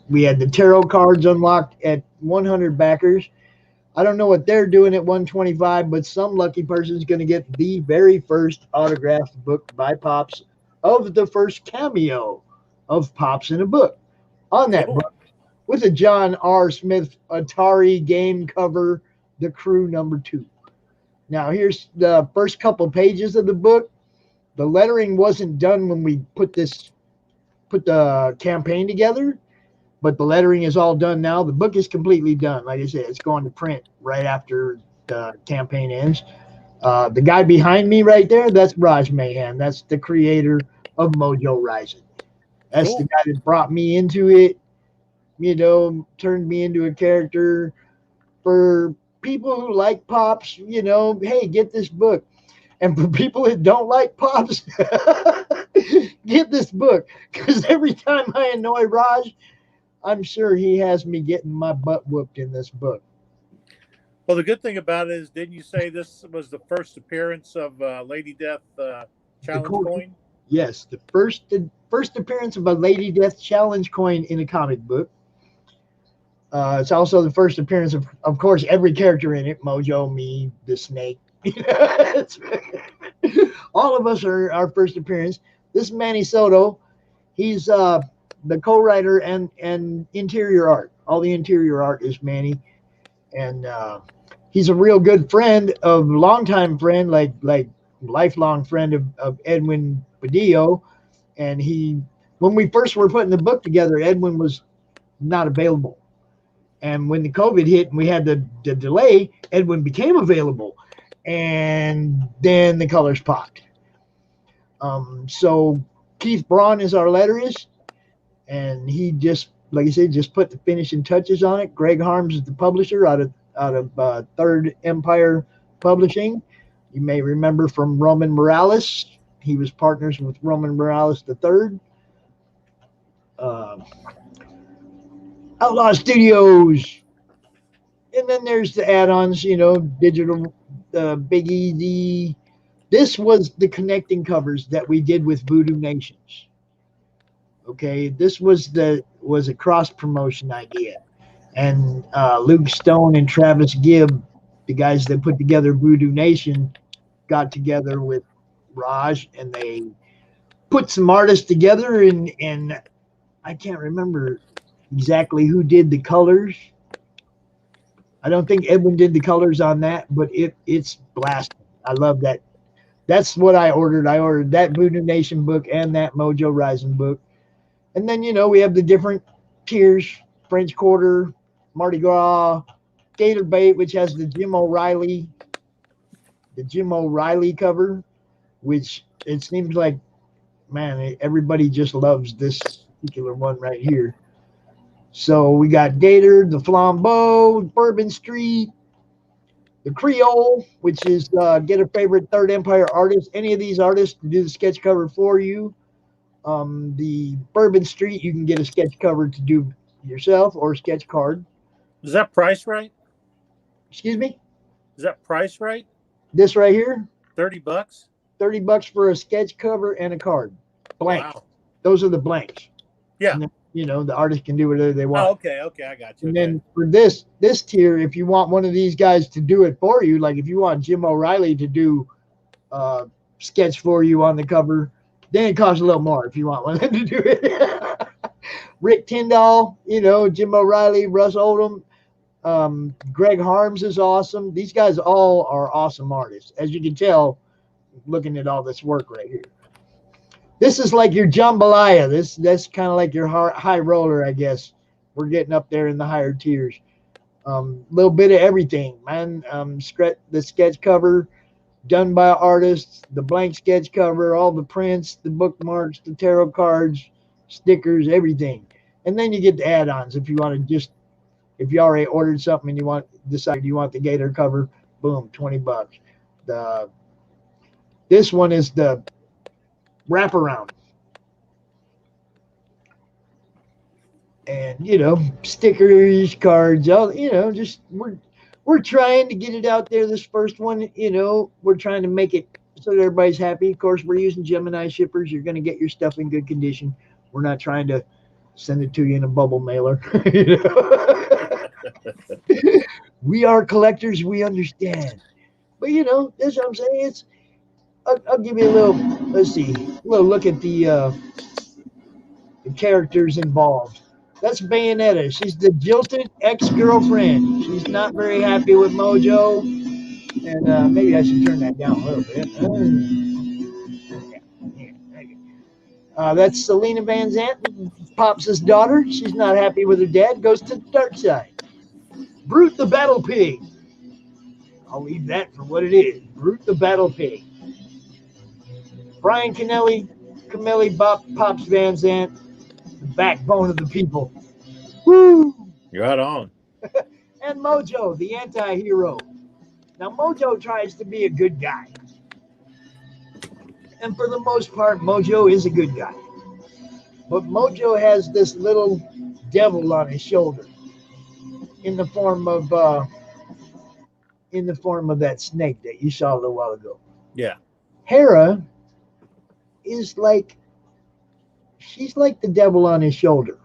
We had the tarot cards unlocked at 100 backers. I don't know what they're doing at 125, but some lucky person is going to get the very first autographed book by Pops of the first cameo of Pops in a book on that book with a John R. Smith Atari game cover, The Crew #2. Now, here's the first couple pages of the book. The lettering wasn't done when we put the campaign together, but the lettering is all done now. The book is completely done. Like I said, it's going to print right after the campaign ends. The guy behind me right there, that's Raj Mahan. That's the creator of Mojo Rising. That's the guy that brought me into it, you know, turned me into a character. For people who like Pops, you know, hey, get this book. And for people that don't like Pops, get this book. Because every time I annoy Raj, I'm sure he has me getting my butt whooped in this book. Well, the good thing about it is, didn't you say this was the first appearance of Lady Death challenge coin? Yes, the first appearance of a Lady Death challenge coin in a comic book. It's also the first appearance of course, every character in it. Mojo, me, the snake. All of us are our first appearance. This is Manny Soto. He's the co-writer and interior art. All the interior art is Manny. And he's a real good friend longtime friend, like lifelong friend of Edwin Badillo. And when we first were putting the book together, Edwin was not available. And when the COVID hit and we had the delay, Edwin became available. And then the colors popped. So Keith Braun is our letterist. And he just, like I said, just put the finishing touches on it. Greg Harms is the publisher out of Third Empire Publishing. You may remember from Roman Morales. He was partners with Roman Morales III. Uh, Outlaw Studios. And then there's the add-ons, digital, Big Easy. This was the connecting covers that we did with Voodoo Nations. Okay, this was a cross promotion idea, and Luke Stone and Travis Gibb, the guys that put together Voodoo Nation, got together with Raj, and they put some artists together, and I can't remember exactly who did the colors. I don't think Edwin did the colors on that, but it's blasting. I love that. That's what I ordered. I ordered that Voodoo Nation book and that Mojo Rising book. And then, we have the different tiers, French Quarter, Mardi Gras, Gator Bait, which has the Jim O'Reilly cover, which it seems like, man, everybody just loves this particular one right here. So we got Gator, the Flambeau, Bourbon Street, the Creole, which is get a favorite Third Empire artist, any of these artists to do the sketch cover for you. The Bourbon Street, you can get a sketch cover to do yourself or a sketch card. Is that price right? Excuse me? Is that price right? This right here, $30? $30 for a sketch cover and a card. Blank. Wow. Those are the blanks. Yeah. And then, the artist can do whatever they want. Oh, okay, I got you. And then for this tier, if you want one of these guys to do it for you, like if you want Jim O'Reilly to do sketch for you on the cover, then it costs a little more if you want one to do it. Rick Tyndall, Jim O'Reilly, Russ Oldham, Greg Harms is awesome. These guys all are awesome artists, as you can tell looking at all this work right here. This is like your jambalaya. That's kind of like your high roller, I guess. We're getting up there in the higher tiers. Little bit of everything, man. The sketch cover done by artists, the blank sketch cover, all the prints, the bookmarks, the tarot cards, stickers, everything. And then you get the add-ons if you want to if you already ordered something and you decided you want the Gator cover, boom, $20. This one is the wraparound. And, stickers, cards, all, just we're trying to get it out there. This first one, we're trying to make it so that everybody's happy. Of course, we're using Gemini shippers. You're going to get your stuff in good condition. We're not trying to send it to you in a bubble mailer. We are collectors. We understand. But, that's what I'm saying. I'll give you a little, look at the characters involved. That's Bayonetta. She's the jilted ex-girlfriend. She's not very happy with Mojo. And maybe I should turn that down a little bit. That's Selena Van Zant, Pops' daughter. She's not happy with her dad. Goes to the dark side. Brute the Battle Pig. I'll leave that for what it is. Brute the Battle Pig. Brian Camilli, Pops Van Zant, the backbone of the people. Woo! You're right on. And Mojo, the anti-hero. Now, Mojo tries to be a good guy. And for the most part, Mojo is a good guy. But Mojo has this little devil on his shoulder in the form of that snake that you saw a little while ago. Yeah. Hera is she's like the devil on his shoulder.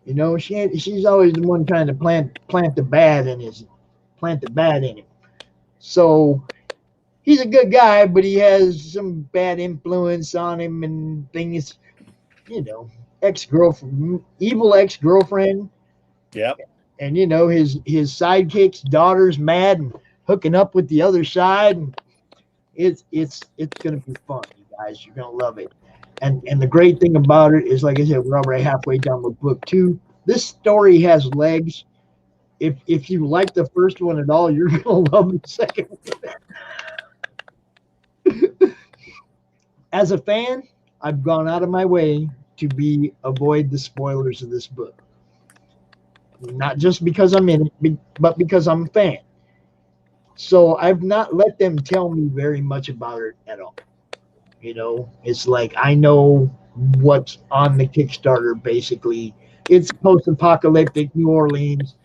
She's always the one trying to plant the bad in him. So he's a good guy, but he has some bad influence on him and things, ex-girlfriend, evil ex-girlfriend. Yep. And his sidekick's daughter's mad and hooking up with the other side, and it's gonna be fun, you guys. You're gonna love it. And the great thing about it is, like I said, we're already halfway down with book 2. This story has legs. If you like the first one at all, you're gonna love the second one. As a fan, I've gone out of my way to avoid the spoilers of this book. Not just because I'm in it, but because I'm a fan. So I've not let them tell me very much about it at all. It's like I know what's on the Kickstarter basically. It's post-apocalyptic New Orleans.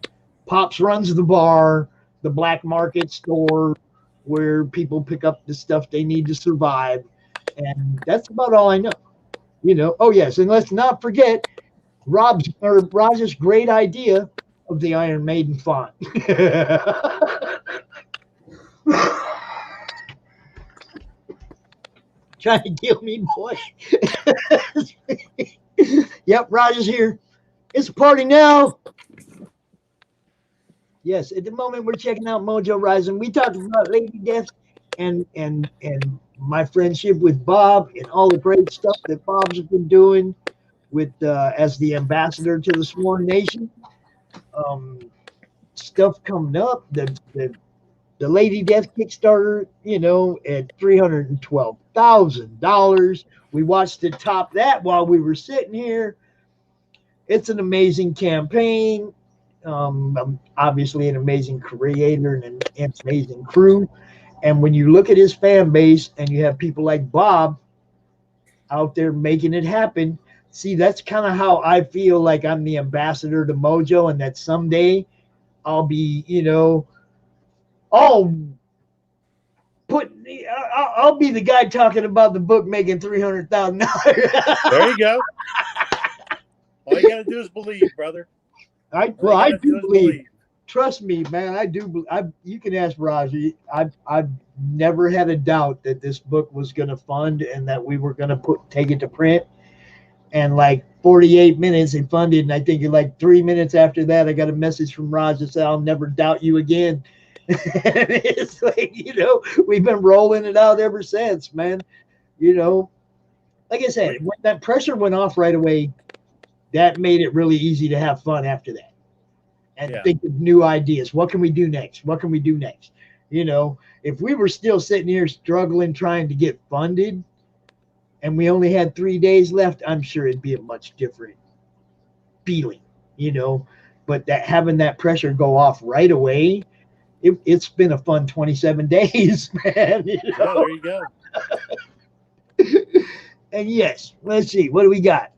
Pops runs the bar, the black market store where people pick up the stuff they need to survive. And that's about all I know. Oh yes, and let's not forget Raj's great idea of the Iron Maiden font. Trying to kill me, boy. Yep, Raj is here. It's a party now. Yes, at the moment we're checking out Mojo Rising. We talked about Lady Death and my friendship with Bob and all the great stuff that Bob's been doing with as the ambassador to the Sworn Nation. Um, Stuff coming up. The Lady Death Kickstarter, at $312,000. We watched it top that while we were sitting here. It's an amazing campaign. I'm obviously an amazing creator and an amazing crew. And when you look at his fan base and you have people like Bob out there making it happen, see, that's kind of how I feel like I'm the ambassador to Mojo, and that someday I'll be, I'll I'll be the guy talking about the book making $300,000. There you go. All you got to do is believe, brother. I do believe. Trust me, man. I do. You can ask Raji. I've never had a doubt that this book was going to fund and that we were going to take it to print. And like 48 minutes, it funded. And I think in like 3 minutes after that, I got a message from Raj that said, "I'll never doubt you again." And it's like, we've been rolling it out ever since, man. Like I said, when that pressure went off right away, that made it really easy to have fun after that and think of new ideas. What can we do next? What can we do next? If we were still sitting here struggling, trying to get funded, and we only had 3 days left, I'm sure it'd be a much different feeling, but having that pressure go off right away, it's been a fun 27 days, man. Yeah, there you go. And yes, let's see, what do we got?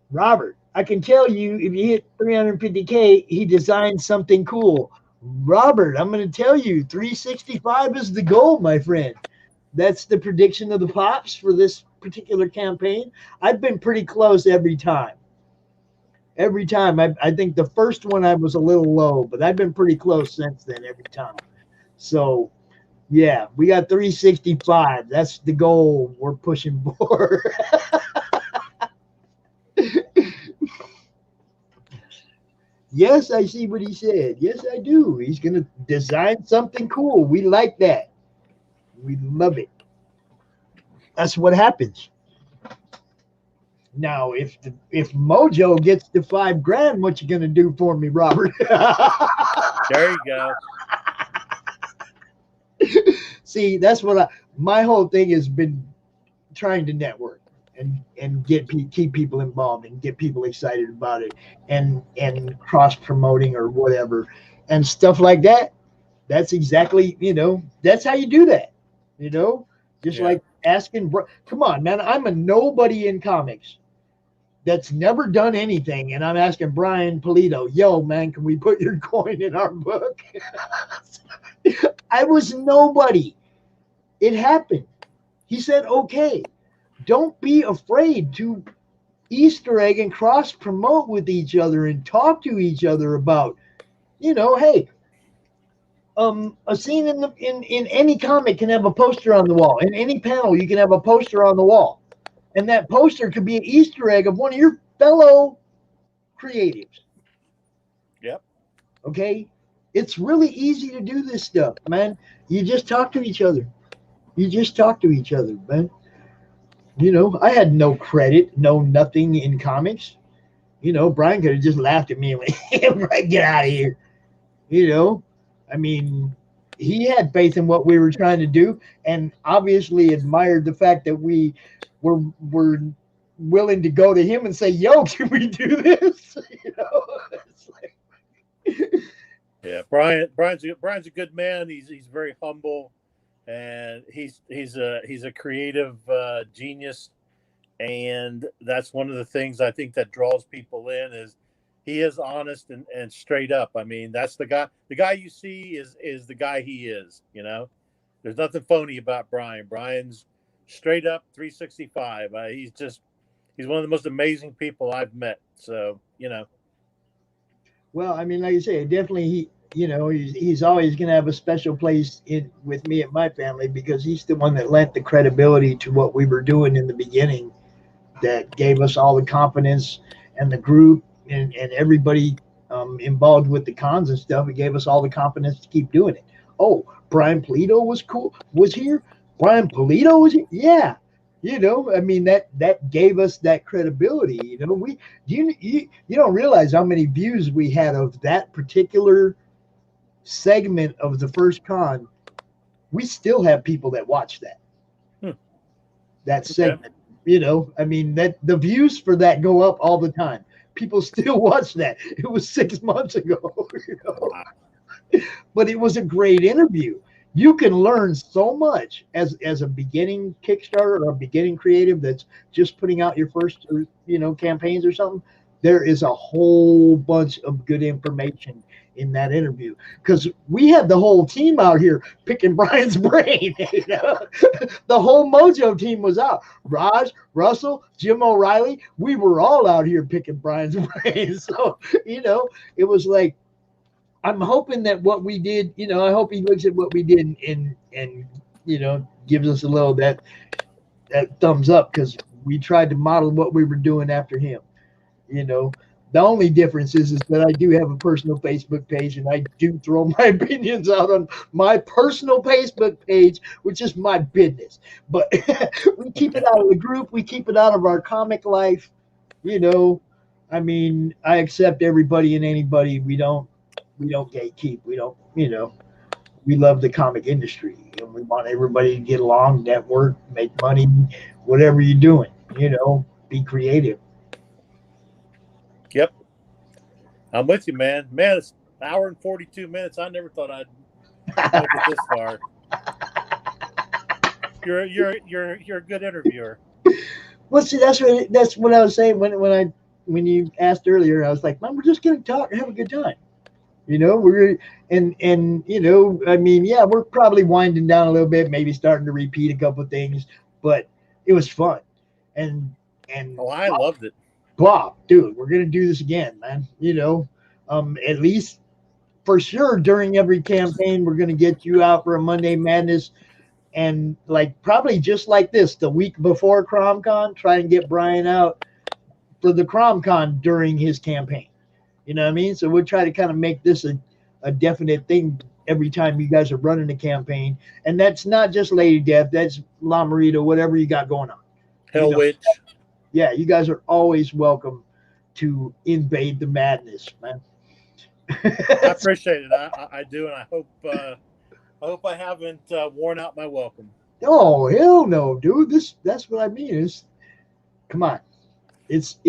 Robert, I can tell you if you hit 350K, he designed something cool. Robert, I'm going to tell you, 365 is the goal, my friend. That's the prediction of the Pops for this particular campaign. I've been pretty close every time. Every time. I think the first one I was a little low, but I've been pretty close since then every time. So, yeah, we got 365. That's the goal we're pushing for. Yes, I see what he said. Yes, I do. He's going to design something cool. We like that. We love it. That's what happens. Now, if Mojo gets to $5,000, what you going to do for me, Robert? There you go. See, that's what my whole thing has been trying to network. And keep people involved and get people excited about it and cross promoting or whatever and stuff like that. That's exactly, that's how you do that, just like asking, come on, man, I'm a nobody in comics that's never done anything. And I'm asking Brian Polito, yo, man, can we put your coin in our book? I was nobody. It happened. He said, okay. Don't be afraid to Easter egg and cross promote with each other and talk to each other about, hey, a scene in any comic can have a poster on the wall. In any panel, you can have a poster on the wall. And that poster could be an Easter egg of one of your fellow creatives. Yep. Okay? It's really easy to do this stuff, man. You just talk to each other. Man. I had no credit, no nothing in comics. Brian could have just laughed at me and went, right, get out of here. I mean, he had faith in what we were trying to do and obviously admired the fact that we were willing to go to him and say, yo, can we do this? It's like, Yeah, Brian's a good man. He's very humble, and he's a creative genius, and that's one of the things I think that draws people in is he is honest and straight up. I mean, that's the guy. The guy you see is the guy he is. You know, there's nothing phony about Brian. Brian's straight up 365. He's one of the most amazing people I've met. So Well, I mean, like you say, definitely he's always going to have a special place in with me and my family because he's the one that lent the credibility to what we were doing in the beginning that gave us all the confidence and the group and everybody involved with the cons and stuff. It gave us all the confidence to keep doing it. Oh, Brian Polito was here. Brian Polito was here. Yeah. I mean that gave us that credibility. You don't realize how many views we had of that particular segment of the first con. We still have people that watch that. That segment. I mean that the views for that go up all the time. People still watch that. It was 6 months ago. But it was a great interview. You can learn so much as a beginning Kickstarter or a beginning creative that's just putting out your first campaigns or something. There is a whole bunch of good information in that interview because we had the whole team out here picking Brian's brain. The whole Mojo team was out. Raj, Russell, Jim O'Reilly, we were all out here picking Brian's brain. So it was like, I'm hoping that what we did, I hope he looks at what we did and gives us a little that thumbs up because we tried to model what we were doing after him. The only difference is that I do have a personal Facebook page and I do throw my opinions out on my personal Facebook page, which is my business. But we keep it out of the group. We keep it out of our comic life. I mean, I accept everybody and anybody. We don't gatekeep. We don't, we love the comic industry and we want everybody to get along, network, make money, whatever you're doing, be creative. Yep. I'm with you, man. Man, it's an hour and 42 minutes. I never thought I'd make it this far. You're a good interviewer. Well, see, that's what I was saying when you asked earlier. I was like, man, we're just gonna talk and have a good time. We're and I mean, yeah, we're probably winding down a little bit, maybe starting to repeat a couple of things, but it was fun. And I loved it. Bob, dude, we're gonna do this again, man. At least for sure during every campaign, we're gonna get you out for a Monday Madness, and like probably just like this, the week before CromCon, try and get Brian out for the CromCon during his campaign. You know what I mean? So we'll try to kind of make this a definite thing every time you guys are running a campaign, and that's not just Lady Death, that's La Marita, whatever you got going on. Hell Witch. Yeah, you guys are always welcome to invade the madness, man. I appreciate it. I do, and I hope I haven't worn out my welcome. Oh hell no, dude! That's what I mean. Come on, it's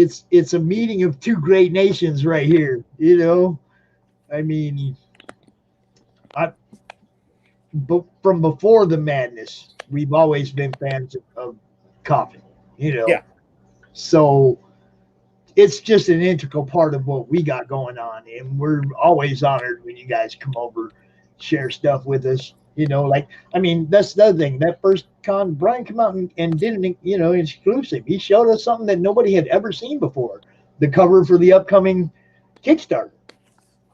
a meeting of two great nations right here. I mean, from before the madness, we've always been fans of Coffin. Yeah. So it's just an integral part of what we got going on, and we're always honored when you guys come over, share stuff with us. I mean, that's the other thing. That first con, Brian came out and did an exclusive. He showed us something that nobody had ever seen before. The cover for the upcoming Kickstarter.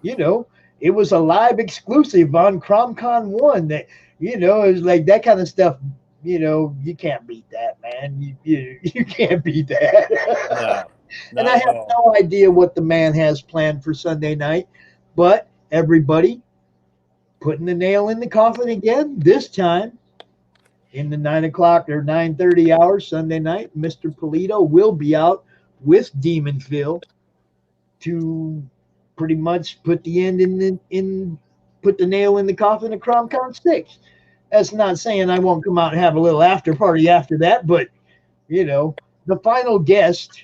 It was a live exclusive on CromCon 1 that, it was like that kind of stuff. You can't beat that, man. You can't beat that. No, and I have no idea what the man has planned for Sunday night, but everybody putting the nail in the coffin again, this time in the 9 o'clock or 9:30 hours Sunday night. Mr. Polito will be out with Demon Phil to pretty much put the put the nail in the coffin of CromCon 6. That's not saying I won't come out and have a little after party after that, but the final guest,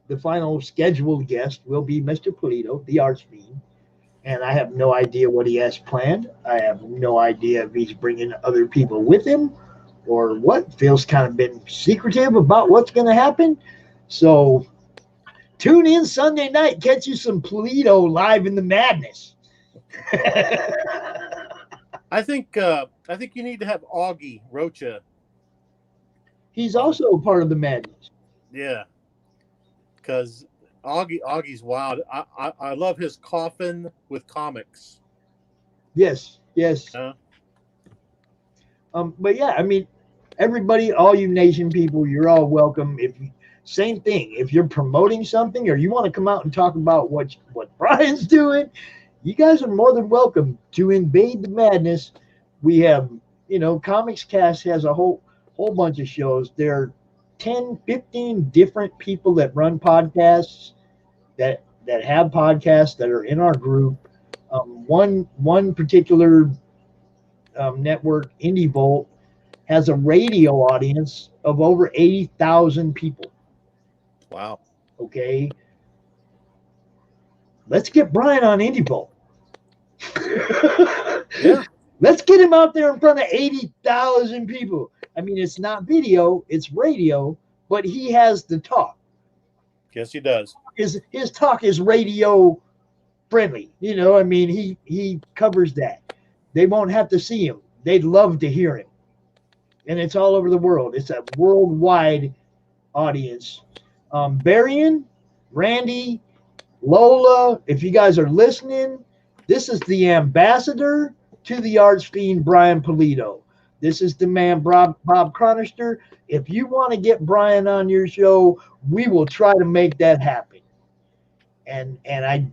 the final scheduled guest will be Mr. Polito, the Archfiend. and I have no idea what he has planned. I have no idea if he's bringing other people with him or what. Phil's kind of been secretive about what's going to happen. So tune in Sunday night, catch you some Polito live in the madness. I think you need to have Augie Rocha. He's also a part of the madness. Yeah, because Augie's wild. I love his coffin with comics. Yes, yes. But yeah, I mean, everybody, all you nation people, you're all welcome. Same thing. If you're promoting something or you want to come out and talk about what Brian's doing, you guys are more than welcome to invade the madness. We have, Comics Cast has a whole bunch of shows. There are 10, 15 different people that run podcasts that have podcasts that are in our group. One particular network, Indie Volt, has a radio audience of over 80,000 people. Wow. Okay. Let's get Brian on Indie Volt. Yeah. Let's get him out there in front of 80,000 people. I mean, it's not video, it's radio, but he has the talk. Yes, he does. His talk is radio friendly. I mean, he covers that. They won't have to see him. They'd love to hear him. And it's all over the world. It's a worldwide audience. Barian, Randy, Lola, if you guys are listening, this is the ambassador to the arts fiend, Brian Polito. This is the man, Bob Cronister. If you want to get Brian on your show, we will try to make that happen. And I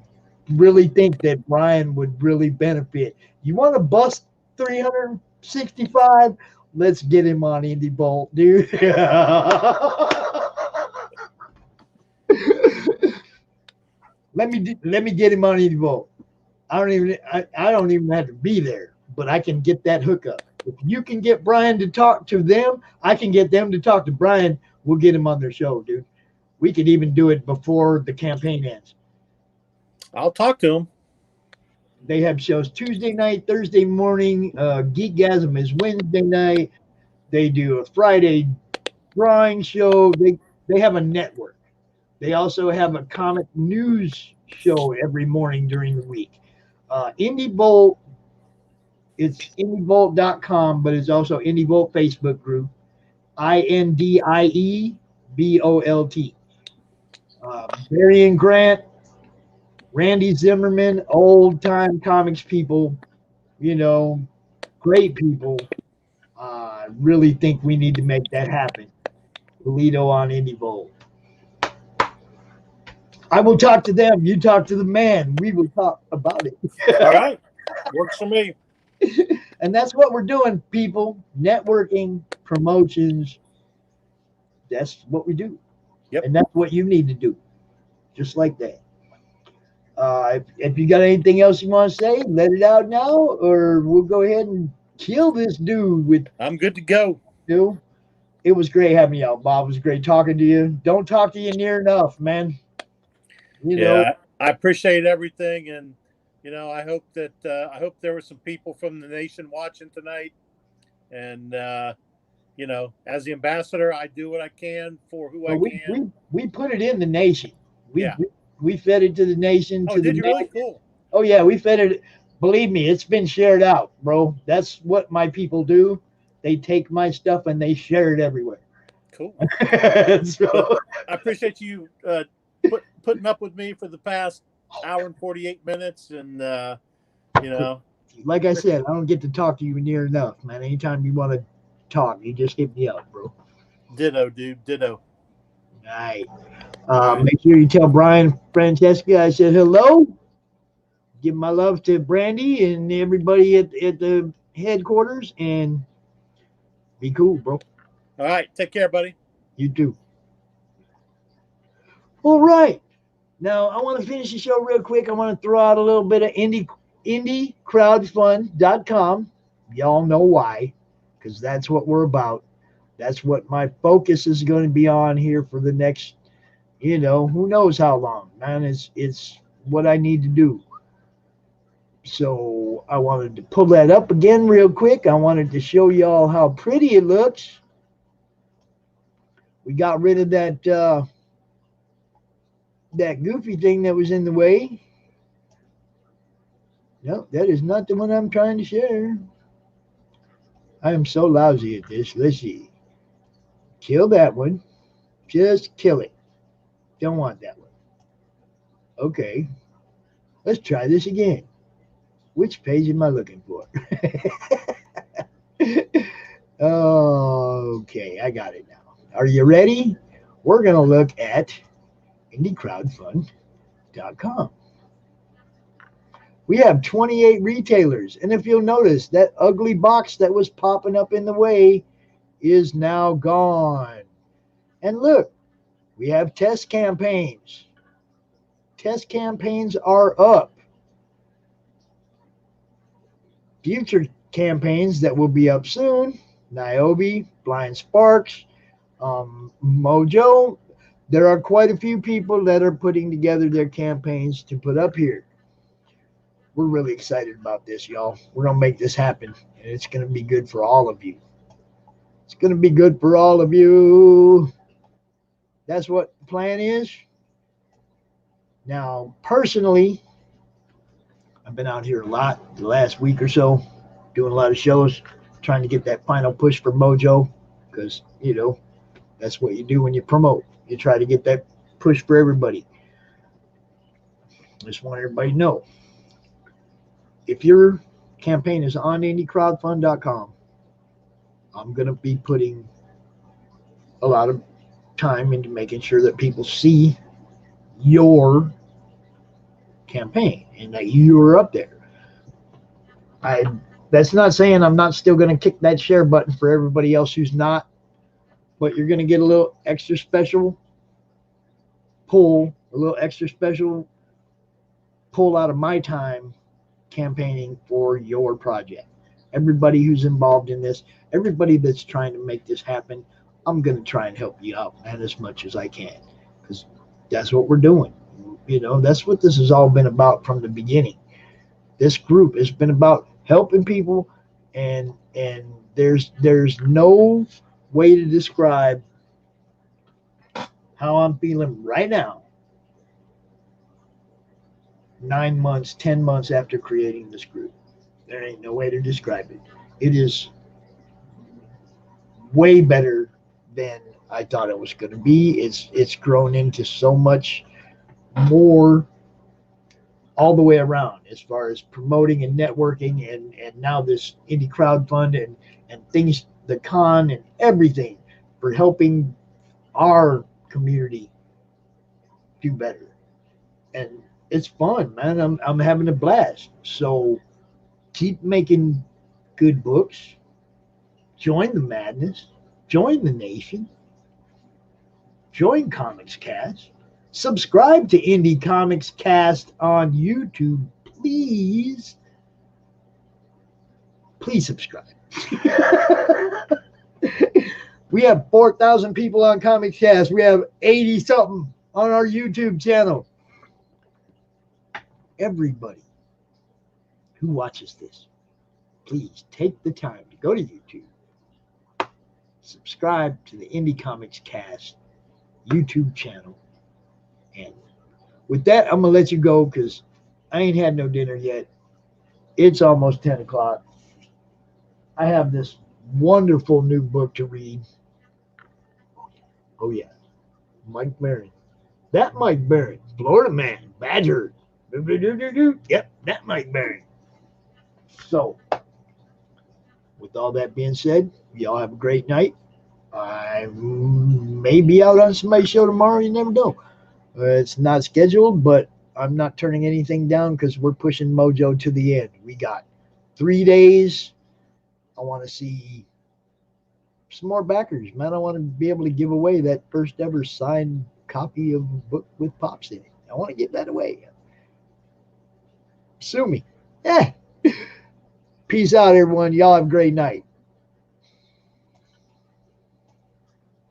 really think that Brian would really benefit. You want to bust 365? Let's get him on Indie Bolt, dude. Let me get him on Indie Bolt. I don't even have to be there, but I can get that hookup. If you can get Brian to talk to them, I can get them to talk to Brian. We'll get him on their show, dude. We could even do it before the campaign ends. I'll talk to him. They have shows Tuesday night, Thursday morning. Geekgasm is Wednesday night. They do a Friday drawing show. They have a network. They also have a comic news show every morning during the week. Indie Bolt, it's indievolt.com, but it's also Indie Bolt Facebook group, INDIEBOLT. Barry and Grant, Randy Zimmerman, old time comics people, great people. I really think we need to make that happen. Polito on Indie Bolt. I will talk to them. You talk to the man. We will talk about it. All right. Works for me. And that's what we're doing, people. Networking, promotions. That's what we do. Yep. And that's what you need to do. Just like that. If you got anything else you want to say, let it out now, or we'll go ahead and kill this dude with. I'm good to go. Dude, it was great having you out, Bob. It was great talking to you. Don't talk to you near enough, man. I appreciate everything, and I hope that there were some people from the nation watching tonight, and as the ambassador, I do what I can for who I can. We put it in the nation. We fed it to the nation. Oh, did you really? Cool. Oh yeah, we fed it. Believe me, it's been shared out, bro. That's what my people do. They take my stuff and they share it everywhere. Cool. So, I appreciate you putting up with me for the past hour and 48 minutes, and like I said, I don't get to talk to you near enough, man. Anytime you want to talk, you just hit me up, bro. Ditto, dude. Ditto. All right. Make sure you tell Brian Francesca I said hello. Give my love to Brandy and everybody at the headquarters, and be cool, bro. All right. Take care, buddy. You too. All right. Now, I want to finish the show real quick. I want to throw out a little bit of indiecrowdfund.com. Y'all know why, because that's what we're about. That's what my focus is going to be on here for the next, who knows how long, man. It's what I need to do. So I wanted to pull that up again real quick. I wanted to show y'all how pretty it looks. We got rid of that goofy thing that was in the way. No, that is not the one I'm trying to share. I am so lousy at this. Let's see. Kill that one. Just kill it. Don't want that one. Okay. Let's try this again. Which page am I looking for? Okay, I got it now. Are you ready? We're going to look at indiecrowdfund.com. We have 28 retailers. And if you'll notice, that ugly box that was popping up in the way is now gone. And look, we have test campaigns. Test campaigns are up. Future campaigns that will be up soon: Niobe, Blind Sparks, Mojo. There are quite a few people that are putting together their campaigns to put up here. We're really excited about this, y'all. We're going to make this happen, and it's going to be good for all of you. It's going to be good for all of you. That's what the plan is. Now, personally, I've been out here a lot the last week or so, doing a lot of shows, trying to get that final push for Mojo, because, that's what you do when you promote. You try to get that push for everybody. Just want everybody to know. If your campaign is on indiecrowdfund.com, I'm going to be putting a lot of time into making sure that people see your campaign and that you are up there. That's not saying I'm not still going to kick that share button for everybody else who's not, but you're going to get a little extra special pull, a little extra special pull out of my time campaigning for your project. Everybody who's involved in this, everybody that's trying to make this happen, I'm going to try and help you out, man, as much as I can, because that's what we're doing. That's what this has all been about from the beginning. This group has been about helping people, and there's no way to describe how I'm feeling right now, 9 months, 10 months after creating this group. There ain't no way to describe it. It is way better than I thought it was going to be. It's grown into so much more all the way around, as far as promoting and networking, and now this indie crowdfund and things, the con and everything, for helping our community do better. And it's fun, man. I'm having a blast. So keep making good books. Join the madness. Join the nation. Join Comics Cast. Subscribe to Indie Comics Cast on YouTube, please. Please subscribe. We have 4,000 people on Comics Cast. We have 80 something on our YouTube channel. Everybody who watches this, please take the time to go to YouTube, subscribe to the Indie Comics Cast YouTube channel. And with that, I'm going to let you go, because I ain't had no dinner yet. It's almost 10 o'clock. I have this wonderful new book to read. Oh, yeah. Mike Barron. That Mike Barron. Florida man. Badger. Yep, that Mike Barron. So, with all that being said, y'all have a great night. I may be out on somebody's show tomorrow. You never know. It's not scheduled, but I'm not turning anything down, because we're pushing Mojo to the end. We got 3 days. I want to see some more backers, man. I want to be able to give away that first ever signed copy of a book with Pops in it. I want to give that away. Sue me. Peace out, everyone. Y'all have a great night.